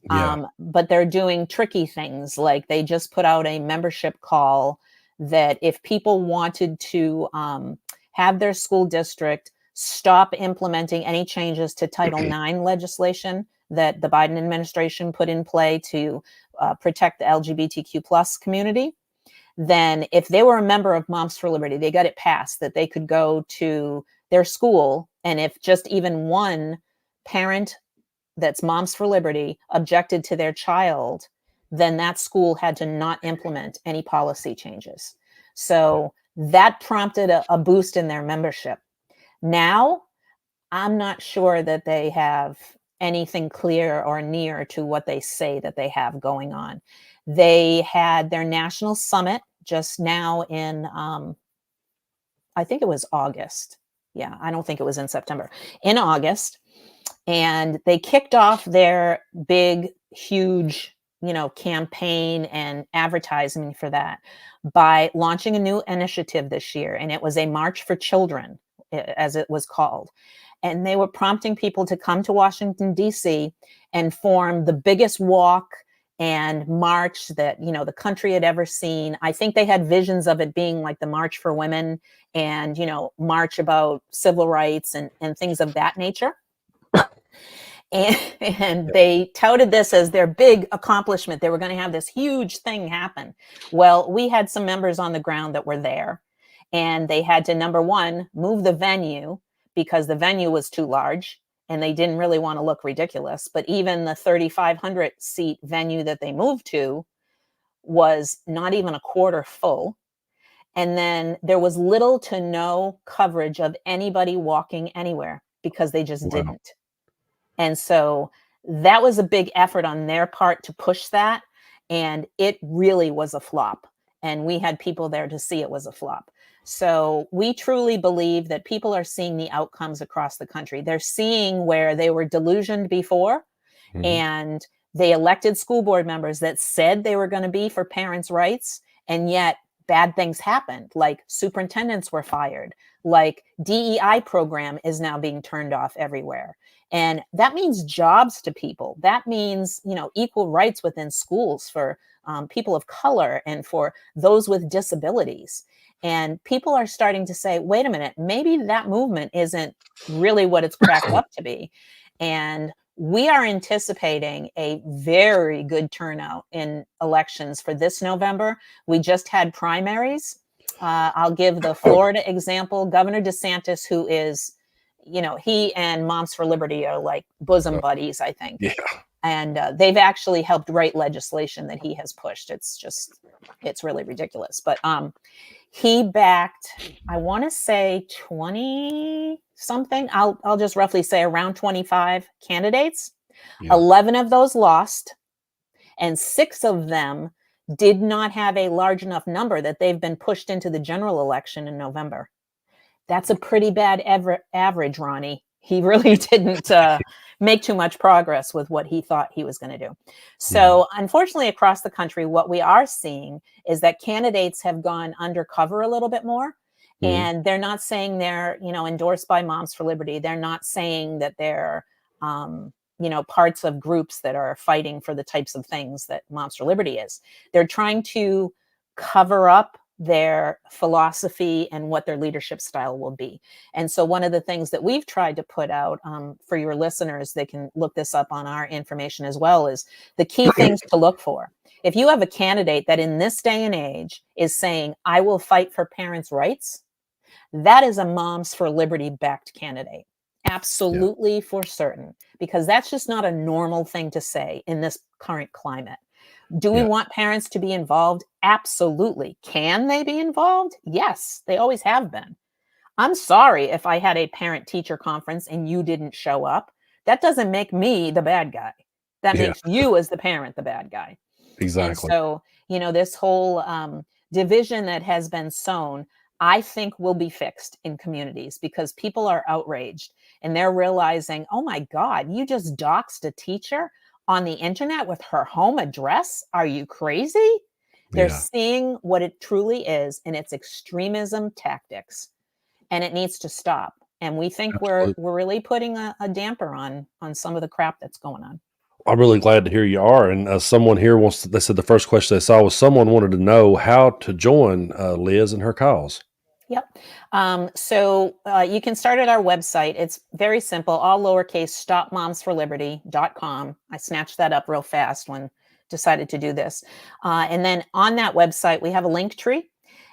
Yeah, But they're doing tricky things, like they just put out a membership call that if people wanted to have their school district stop implementing any changes to Title IX legislation that the Biden administration put in play to protect the LGBTQ plus community, then if they were a member of Moms for Liberty, they got it passed that they could go to their school, and if just even one parent that's Moms for Liberty objected to their child, then that school had to not implement any policy changes. So that prompted a boost in their membership. Now, I'm not sure that they have anything clear or near to what they say that they have going on. They had their national summit just now in, I think it was August. Yeah, I don't think it was in September. In August, and they kicked off their big, huge, campaign and advertising for that by launching a new initiative this year. And it was a March for Children, as it was called. And they were prompting people to come to Washington, D.C. and form the biggest walk and march that, the country had ever seen. I think they had visions of it being like the March for Women and, march about civil rights and things of that nature. And they touted this as their big accomplishment. They were going to have this huge thing happen. Well, we had some members on the ground that were there, and they had to, number one, move the venue because the venue was too large and they didn't really want to look ridiculous. But even the 3,500 seat venue that they moved to was not even a quarter full. And then there was little to no coverage of anybody walking anywhere because they just Wow. didn't. And so that was a big effort on their part to push that. And it really was a flop. And we had people there to see it was a flop. So we truly believe that people are seeing the outcomes across the country. They're seeing where they were delusioned before, Mhm. and they elected school board members that said they were going to be for parents' rights, and yet bad things happened, like superintendents were fired, like DEI program is now being turned off everywhere. And that means jobs to people. That means, equal rights within schools for people of color and for those with disabilities. And people are starting to say, wait a minute, maybe that movement isn't really what it's cracked up to be. And we are anticipating a very good turnout in elections for this November. We just had primaries. I'll give the Florida example. Governor DeSantis, who is, he and Moms for Liberty are like bosom buddies, I think. Yeah. And they've actually helped write legislation that he has pushed. It's really ridiculous. But he backed, I want to say 20 something. I'll just roughly say around 25 candidates. Yeah. 11 of those lost, and 6 of them did not have a large enough number that they've been pushed into the general election in November. That's a pretty bad average, Ronnie. He really didn't make too much progress with what he thought he was going to do. So unfortunately, across the country, what we are seeing is that candidates have gone undercover a little bit more. And they're not saying they're, endorsed by Moms for Liberty. They're not saying that they're, parts of groups that are fighting for the types of things that Moms for Liberty is. They're trying to cover up their philosophy and what their leadership style will be. And so one of the things that we've tried to put out for your listeners, they can look this up on our information as well, is the key things to look for. If you have a candidate that in this day and age is saying, I will fight for parents' rights, that is a Moms for Liberty backed candidate. Absolutely, for certain, because that's just not a normal thing to say in this current climate. Do we want parents to be involved? Absolutely. Can they be involved? Yes, they always have been. I'm sorry if I had a parent-teacher conference and you didn't show up. That doesn't make me the bad guy. That makes you as the parent the bad guy. And Exactly. so, this whole division that has been sown, I think will be fixed in communities because people are outraged and they're realizing, oh my God, you just doxed a teacher on the internet with her home address? Are you crazy? They're seeing what it truly is, and it's extremism tactics, and it needs to stop. And we think we're really putting a damper on some of the crap that's going on. I'm really glad to hear you are. And someone here they said the first question they saw was someone wanted to know how to join Liz and her cause. Yep. So you can start at our website. It's very simple, all lowercase, stopmomsforliberty.com. I snatched that up real fast when decided to do this. And then on that website, we have a link tree.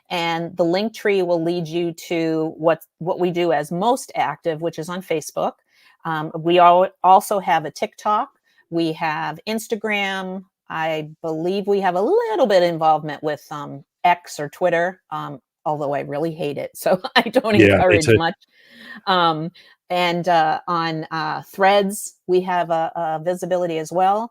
And the link tree will lead you to what we do as most active, which is on Facebook. We also have a TikTok. We have Instagram. I believe we have a little bit of involvement with X or Twitter. Although I really hate it, so I don't encourage much. And on Threads, we have a visibility as well.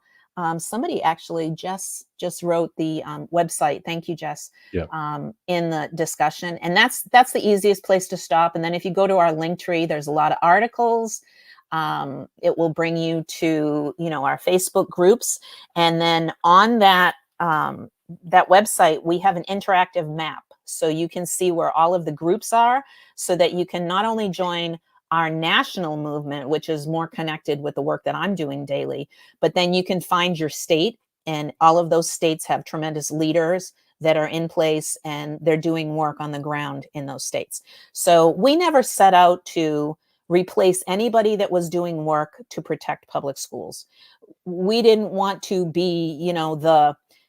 Somebody actually just wrote the website. Thank you, Jess. In the discussion, and that's the easiest place to stop. And then if you go to our link tree, there's a lot of articles. It will bring you to our Facebook groups, and then on that website, we have an interactive map. So you can see where all of the groups are so that you can not only join our national movement, which is more connected with the work that I'm doing daily, but then you can find your state, and all of those states have tremendous leaders that are in place and they're doing work on the ground in those states. So we never set out to replace anybody that was doing work to protect public schools. We didn't want to be,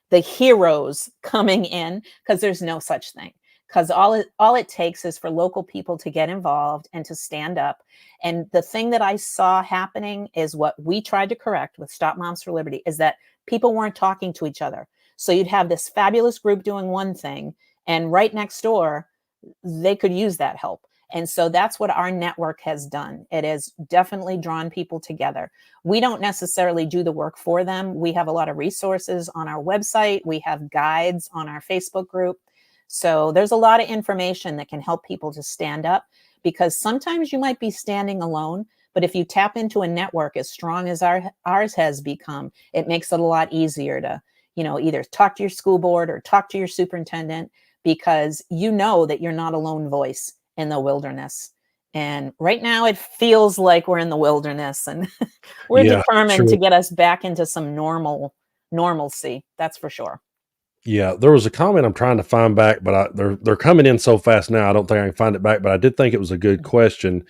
the heroes coming in, because there's no such thing. Because all it takes is for local people to get involved and to stand up. And the thing that I saw happening is what we tried to correct with Stop Moms for Liberty is that people weren't talking to each other. So you'd have this fabulous group doing one thing, and right next door, they could use that help. And so that's what our network has done. It has definitely drawn people together. We don't necessarily do the work for them. We have a lot of resources on our website. We have guides on our Facebook group. So there's a lot of information that can help people to stand up, because sometimes you might be standing alone, but if you tap into a network as strong as ours has become, it makes it a lot easier to, either talk to your school board or talk to your superintendent, because you know that you're not a lone voice in the wilderness. And right now it feels like we're in the wilderness, and we're Yeah, determined to sure. get us back into some normalcy. That's for sure. Yeah, there was a comment I'm trying to find back, but they're coming in so fast now. I don't think I can find it back. But I did think it was a good question,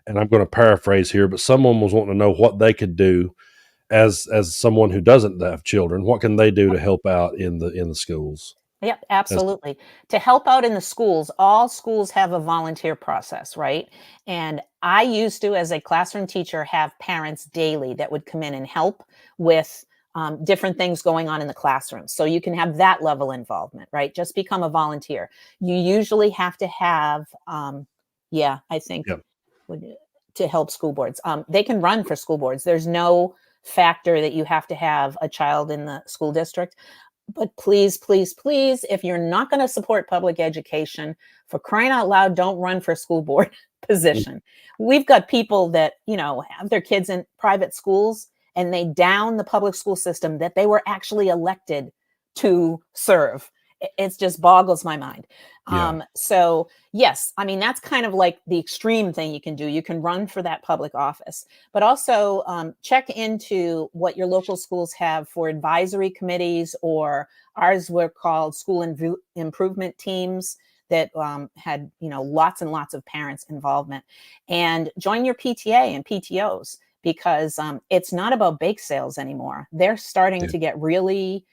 and I'm going to paraphrase here. But someone was wanting to know what they could do as someone who doesn't have children. What can they do to help out in the schools? Yep, As, absolutely. To help out in the schools, all schools have a volunteer process, right? And I used to, as a classroom teacher, have parents daily that would come in and help with different things going on in the classroom. So you can have that level involvement, right? Just become a volunteer. You usually have to have, I think, yeah, would, to help school boards. They can run for school boards. There's no factor that you have to have a child in the school district. But please, please, please, if you're not going to support public education, for crying out loud, don't run for school board position. We've got people that, have their kids in private schools, and they down the public school system that they were actually elected to serve. It just boggles my mind. yeah, So yes, I mean, that's kind of like the extreme thing you can do. You can run for that public office, but also check into what your local schools have for advisory committees, or ours were called school improvement teams that had, lots and lots of parents involvement. And join your PTA and PTOs, because it's not about bake sales anymore. They're starting yeah, to get really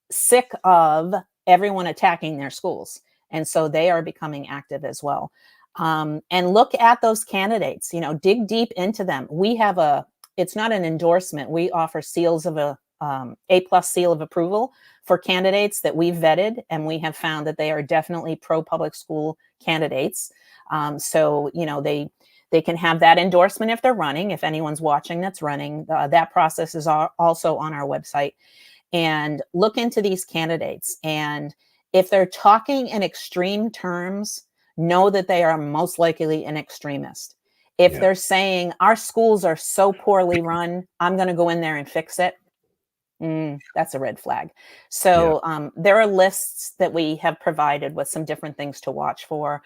sick of everyone attacking their schools. And so they are becoming active as well. And look at those candidates, dig deep into them. It's not an endorsement. We offer seals of A+ seal of approval for candidates that we've vetted, and we have found that they are definitely pro-public school candidates. So, they can have that endorsement if they're running. If anyone's watching that's running, that process is also on our website. And look into these candidates. And if they're talking in extreme terms, know that they are most likely an extremist. If yeah, they're saying our schools are so poorly run, I'm going to go in there and fix it, that's a red flag. yeah, So there are lists that we have provided with some different things to watch for.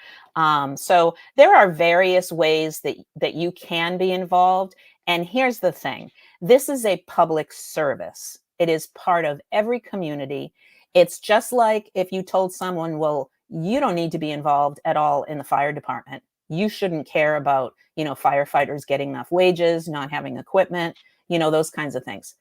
So there are various ways that you can be involved. And here's the thing. This is a public service. It is part of every community. It's just like if you told someone, well, you don't need to be involved at all in the fire department. You shouldn't care about, firefighters getting enough wages, not having equipment, those kinds of things.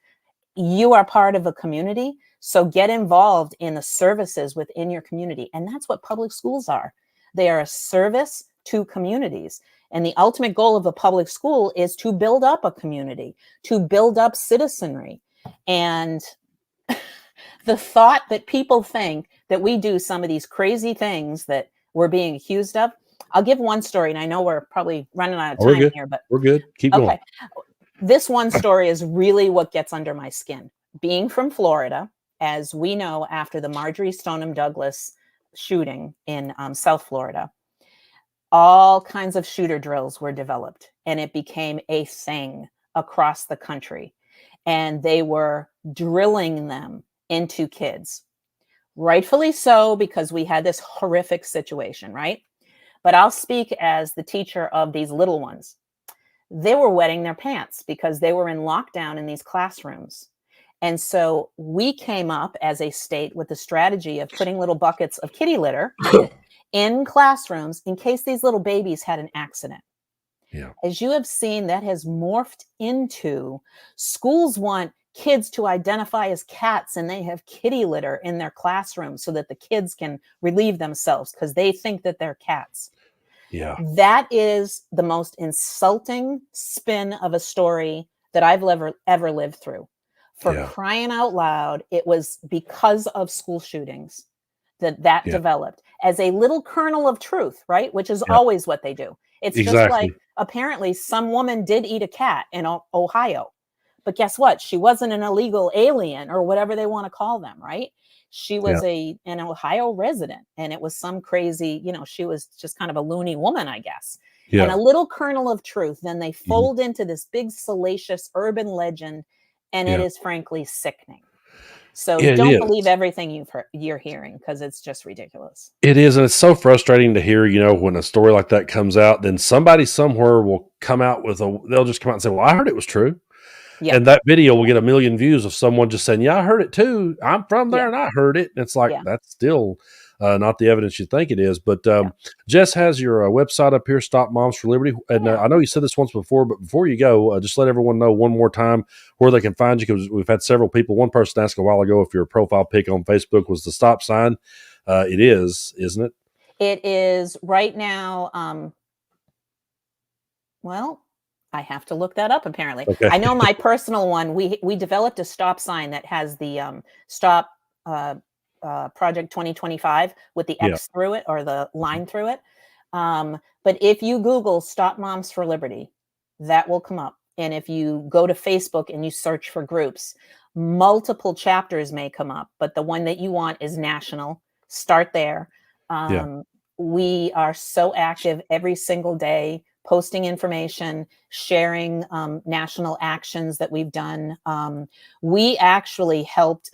You are part of a community, so get involved in the services within your community. And that's what public schools are. They are a service to communities. And the ultimate goal of a public school is to build up a community, to build up citizenry. And the thought that people think that we do some of these crazy things that we're being accused of. I'll give one story, and I know we're probably running out of oh, we're time good. here, but We're good. Keep going. okay. This one story is really what gets under my skin. Being from Florida, as we know, after the Marjorie Stoneman Douglas shooting in South Florida, all kinds of shooter drills were developed, and it became a thing across the country. And they were drilling them into kids. Rightfully so, because we had this horrific situation, right? But I'll speak as the teacher of these little ones. They were wetting their pants because they were in lockdown in these classrooms. And so we came up as a state with the strategy of putting little buckets of kitty litter in classrooms in case these little babies had an accident. Yeah, As you have seen, that has morphed into schools want kids to identify as cats, and they have kitty litter in their classrooms so that the kids can relieve themselves because they think that they're cats. yeah, That is the most insulting spin of a story that I've ever lived through. For Yeah. crying out loud, it was because of school shootings that Yeah. developed as a little kernel of truth, right? Which is Yeah. always what they do. It's just like, Exactly. apparently some woman did eat a cat in Ohio. But guess what? She wasn't an illegal alien or whatever they want to call them, right? She Yeah. was an Ohio resident, and it was some crazy, she was just kind of a loony woman, I guess. And a Yeah. little kernel of truth, then they Mhm. fold into this big salacious urban legend, and it Yeah. is frankly sickening. So It don't believe is. everything you're hearing, because it's just ridiculous. It is, and it's so frustrating to hear, when a story like that comes out, then somebody somewhere will come out they'll just come out and say, "Well, I heard it was true." Yeah, And that video will get a million views of someone just saying, "Yeah, I heard it too. I'm from there yeah, and I heard it." And it's like, yeah, that's still not the evidence you think it is. But yeah, Jess has your website up here, Stop Moms for Liberty. And yeah. I know you said this once before, but before you go, just let everyone know one more time where they can find you, because we've had several people. One person asked a while ago if your profile pic on Facebook was the stop sign. It is, isn't it? It is right now. Well, I have to look that up. Apparently, Okay. I know my personal one. We developed a stop sign that has the stop uh, project 2025 with the Yeah. X through it, or the Mhm. line through it. But if you Google "Stop Moms for Liberty," that will come up. And if you go to Facebook and you search for groups, multiple chapters may come up. But the one that you want is national. Start there. Yeah. Um, we are so active every single day, posting information, sharing national actions that we've done. We actually helped.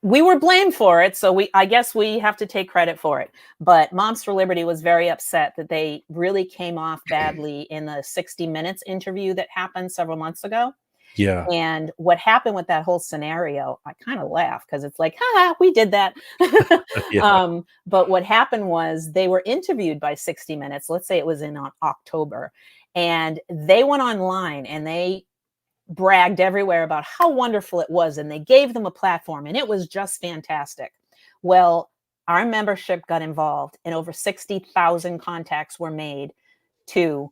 We were blamed for it, so I guess we have to take credit for it. But Moms for Liberty was very upset that they really came off badly in the 60 Minutes interview that happened several months ago. Yeah. And what happened with that whole scenario, I kind of laugh because it's like, ha, we did that. Yeah. But what happened was they were interviewed by 60 Minutes. Let's say it was in October. And they went online and they bragged everywhere about how wonderful it was. And they gave them a platform, and it was just fantastic. Well, our membership got involved, and over 60,000 contacts were made to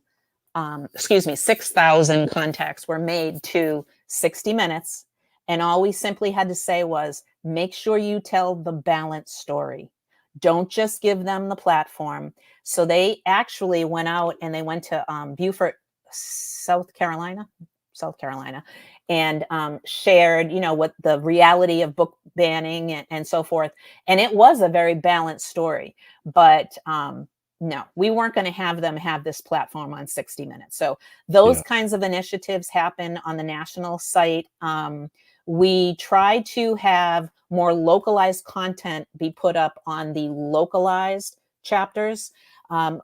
6,000 contacts were made to 60 Minutes. And all we simply had to say was, make sure you tell the balanced story. Don't just give them the platform. So they actually went out and they went to Beaufort, South Carolina, and shared, what the reality of book banning and so forth. And it was a very balanced story. But no, we weren't going to have them have this platform on 60 Minutes. So those Yeah. kinds of initiatives happen on the national site. We try to have more localized content be put up on the localized chapters.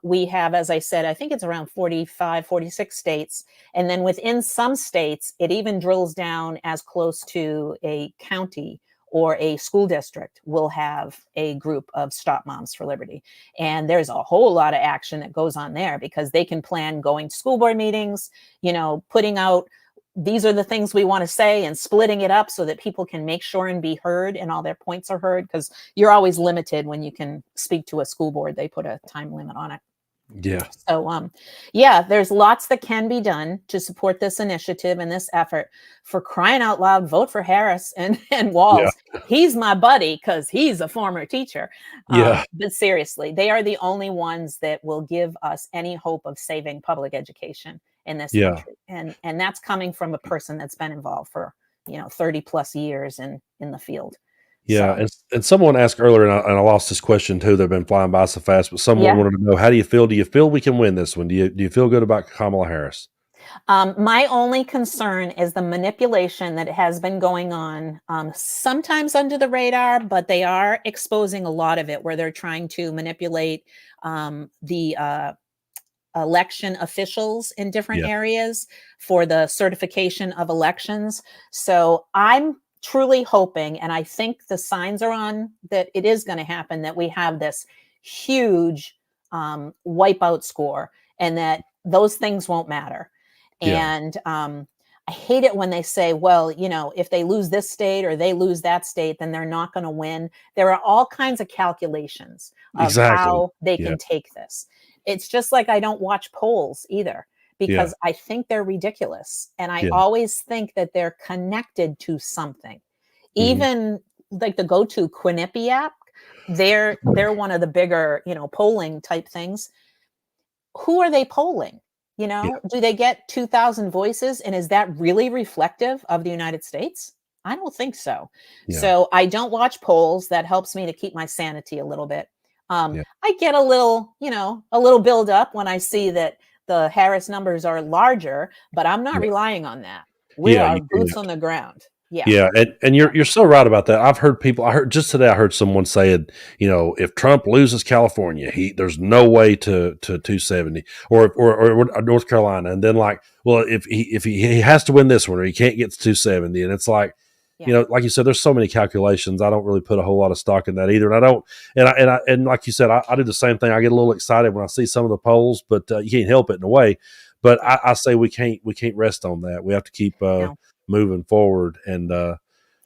We have, as I said, I think it's around 45, 46 states. And then within some states, it even drills down as close to a county or a school district will have a group of Stop Moms for Liberty. And there's a whole lot of action that goes on there, because they can plan going to school board meetings, putting out, these are the things we want to say, and splitting it up so that people can make sure and be heard and all their points are heard, because you're always limited when you can speak to a school board. They put a time limit on it. Yeah. So, yeah, there's lots that can be done to support this initiative and this effort. For crying out loud, vote for Harris and Yeah. Walz. He's my buddy because he's a former teacher. Yeah. But seriously, they are the only ones that will give us any hope of saving public education in this Yeah. country. And that's coming from a person that's been involved for 30 plus years in the field. Yeah, So and someone asked earlier, and I lost this question too. They've been flying by so fast, but someone yeah. wanted to know, how do you feel? Do you feel we can win this one? Do you feel good about Kamala Harris? My only concern is the manipulation that has been going on, sometimes under the radar, but they are exposing a lot of it, where they're trying to manipulate the election officials in different Yeah. areas for the certification of elections. So I'm truly hoping, and I think the signs are on that it is going to happen, that we have this huge wipeout score, and that those things won't matter. Yeah. And I hate it when they say, well, if they lose this state or they lose that state, then they're not going to win. There are all kinds of calculations of Exactly. how they Yeah. can take this. It's just like I don't watch polls either, because I think they're ridiculous. And I Yeah. always think that they're connected to something. Mhm. Even like the go-to Quinnipiac, they're one of the bigger, polling type things. Who are they polling? Yeah. Do they get 2,000 voices? And is that really reflective of the United States? I don't think so. Yeah. So I don't watch polls. That helps me to keep my sanity a little bit. Yeah. I get a little build up when I see that the Harris numbers are larger, but I'm not Yeah. relying on that. We Yeah, are you boots can't. on the ground. Yeah. Yeah, and you're so right about that. I've heard people. I heard just today. I heard someone saying, if Trump loses California, there's no way to 270 or North Carolina, and then like, well, if he has to win this one or he can't get to 270, and it's like, like you said, there's so many calculations. I don't really put a whole lot of stock in that either, and I don't. And like you said, I do the same thing. I get a little excited when I see some of the polls, but you can't help it in a way. But I say we can't rest on that. We have to keep No. moving forward, and I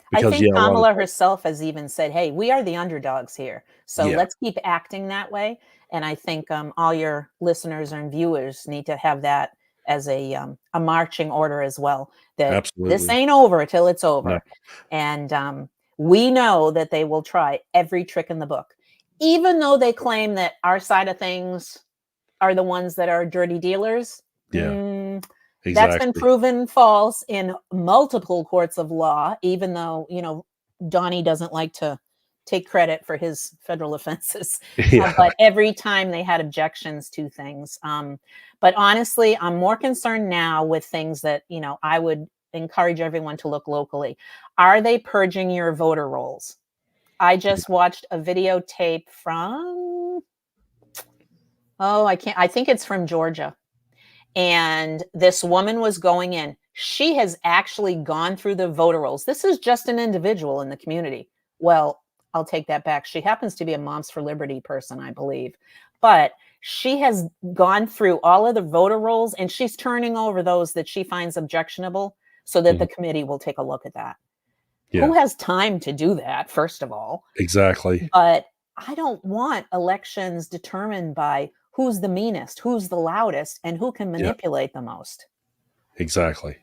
because think a lot of Kamala herself has even said, "Hey, we are the underdogs here, so yeah, let's keep acting that way." And I think all your listeners and viewers need to have that as a marching order as well. That this absolutely. ain't over till it's No, over, and we know that they will try every trick in the book, even though they claim that our side of things are the ones that are dirty dealers. yeah, That's been exactly. proven false in multiple courts of law, even though, Donnie doesn't like to take credit for his federal offenses. Yeah, But every time they had objections to things. But honestly, I'm more concerned now with things that, I would encourage everyone to look locally. Are they purging your voter rolls? I just watched a videotape from, I think it's from Georgia. And this woman was going in. She has actually gone through the voter rolls. This is just an individual in the community. Well, I'll take that back. She happens to be a Moms for Liberty person, I believe. But she has gone through all of the voter rolls and she's turning over those that she finds objectionable so that the committee will take a look at that. Who yeah, has time to do that, first of all? exactly. But I don't want elections determined by who's the meanest, who's the loudest, and who can Yeah, manipulate the most. exactly.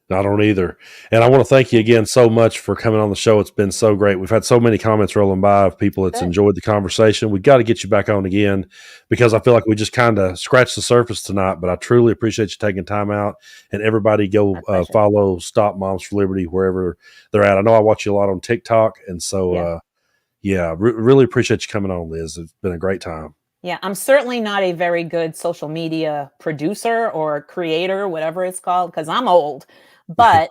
I don't either. And I want to thank you again so much for coming on the show. It's been so great. We've had so many comments rolling by of people that's Good. enjoyed the conversation. We've got to get you back on again because I feel like we just kind of scratched the surface tonight. But I truly appreciate you taking time out. And everybody My go pleasure. follow Stop Moms for Liberty wherever they're at. I know I watch you a lot on TikTok. And so, really appreciate you coming on, Liz. It's been a great time. Yeah, I'm certainly not a very good social media producer or creator, whatever it's called, because I'm old. But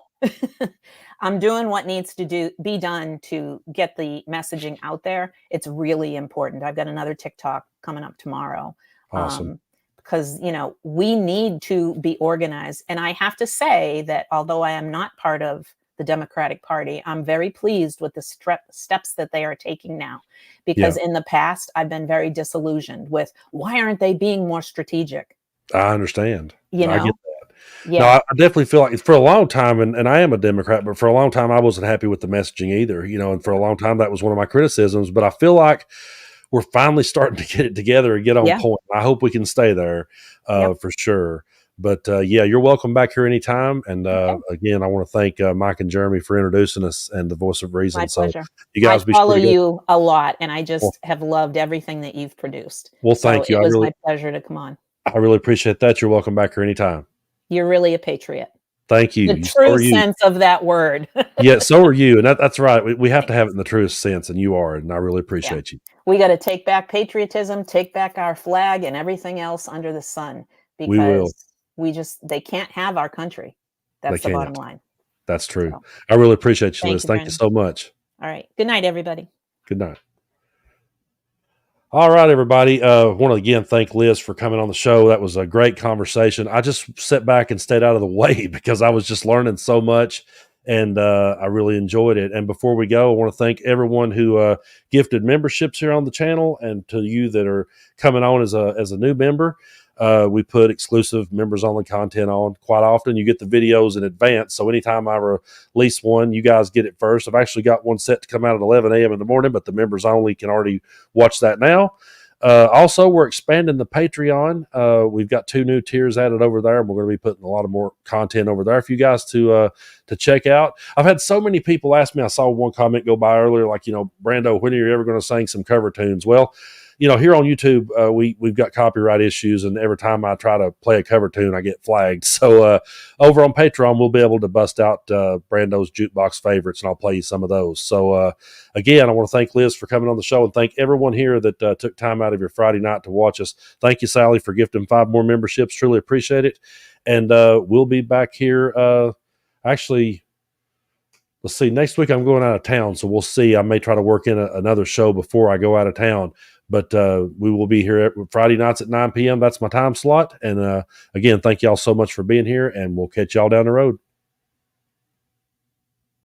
I'm doing what needs to be done to get the messaging out there. It's really important. I've got another TikTok coming up tomorrow. Awesome. Because, we need to be organized. And I have to say that although I am not part of the Democratic Party, I'm very pleased with the steps that they are taking now. Because in the past, I've been very disillusioned with why aren't they being more strategic? I understand. You I get know? that. No, Yeah. I definitely feel like for a long time, and I am a Democrat, but for a long time, I wasn't happy with the messaging either, and for a long time, that was one of my criticisms, but I feel like we're finally starting to get it together and get on Yeah. point. I hope we can stay there Yep. for sure. But you're welcome back here anytime. And Okay. again, I want to thank Mike and Jeremy for introducing us and the voice of reason. My So pleasure. you I guys be follow sure to go. you a lot, and I Well, just have loved everything that you've produced. So thank you. it was my pleasure to come on. I really appreciate that. You're welcome back here anytime. You're really a patriot. Thank you. The So true are you. sense of that word. Yeah, so are you. And that's right. We have to have it in the truest sense, and you are. And I really Yeah. appreciate you. We got to take back patriotism, take back our flag and everything else under the sun We will. because they can't have our country. They That's the bottom can't. line. That's true. So, I really appreciate you, thank Liz. you, Thank you Brandon. so much. All right. Good night, everybody. Good night. All right, everybody. I want to again thank Liz for coming on the show. That was a great conversation. I just sat back and stayed out of the way because I was just learning so much, and I really enjoyed it. And before we go, I want to thank everyone who gifted memberships here on the channel, and to you that are coming on as a new member. We put exclusive members-only content on quite often. You get the videos in advance, so anytime I release one, you guys get it first. I've actually got one set to come out at 11 a.m. in the morning, but the members-only can already watch that now. Also, we're expanding the Patreon. We've got 2 new tiers added over there, and we're going to be putting a lot of more content over there for you guys to check out. I've had so many people ask me. I saw one comment go by earlier, like, Brando, when are you ever going to sing some cover tunes? Well, here on YouTube, we've got copyright issues, and every time I try to play a cover tune, I get flagged. So over on Patreon, we'll be able to bust out Brando's jukebox favorites, and I'll play you some of those. So again, I want to thank Liz for coming on the show, and thank everyone here that took time out of your Friday night to watch us. Thank you, Sally, for gifting 5 more memberships. Truly appreciate it. And we'll be back here. Actually, let's see. Next week, I'm going out of town, so we'll see. I may try to work in another show before I go out of town. But we will be here Friday nights at 9 p.m. That's my time slot. And again, thank y'all so much for being here, and we'll catch y'all down the road.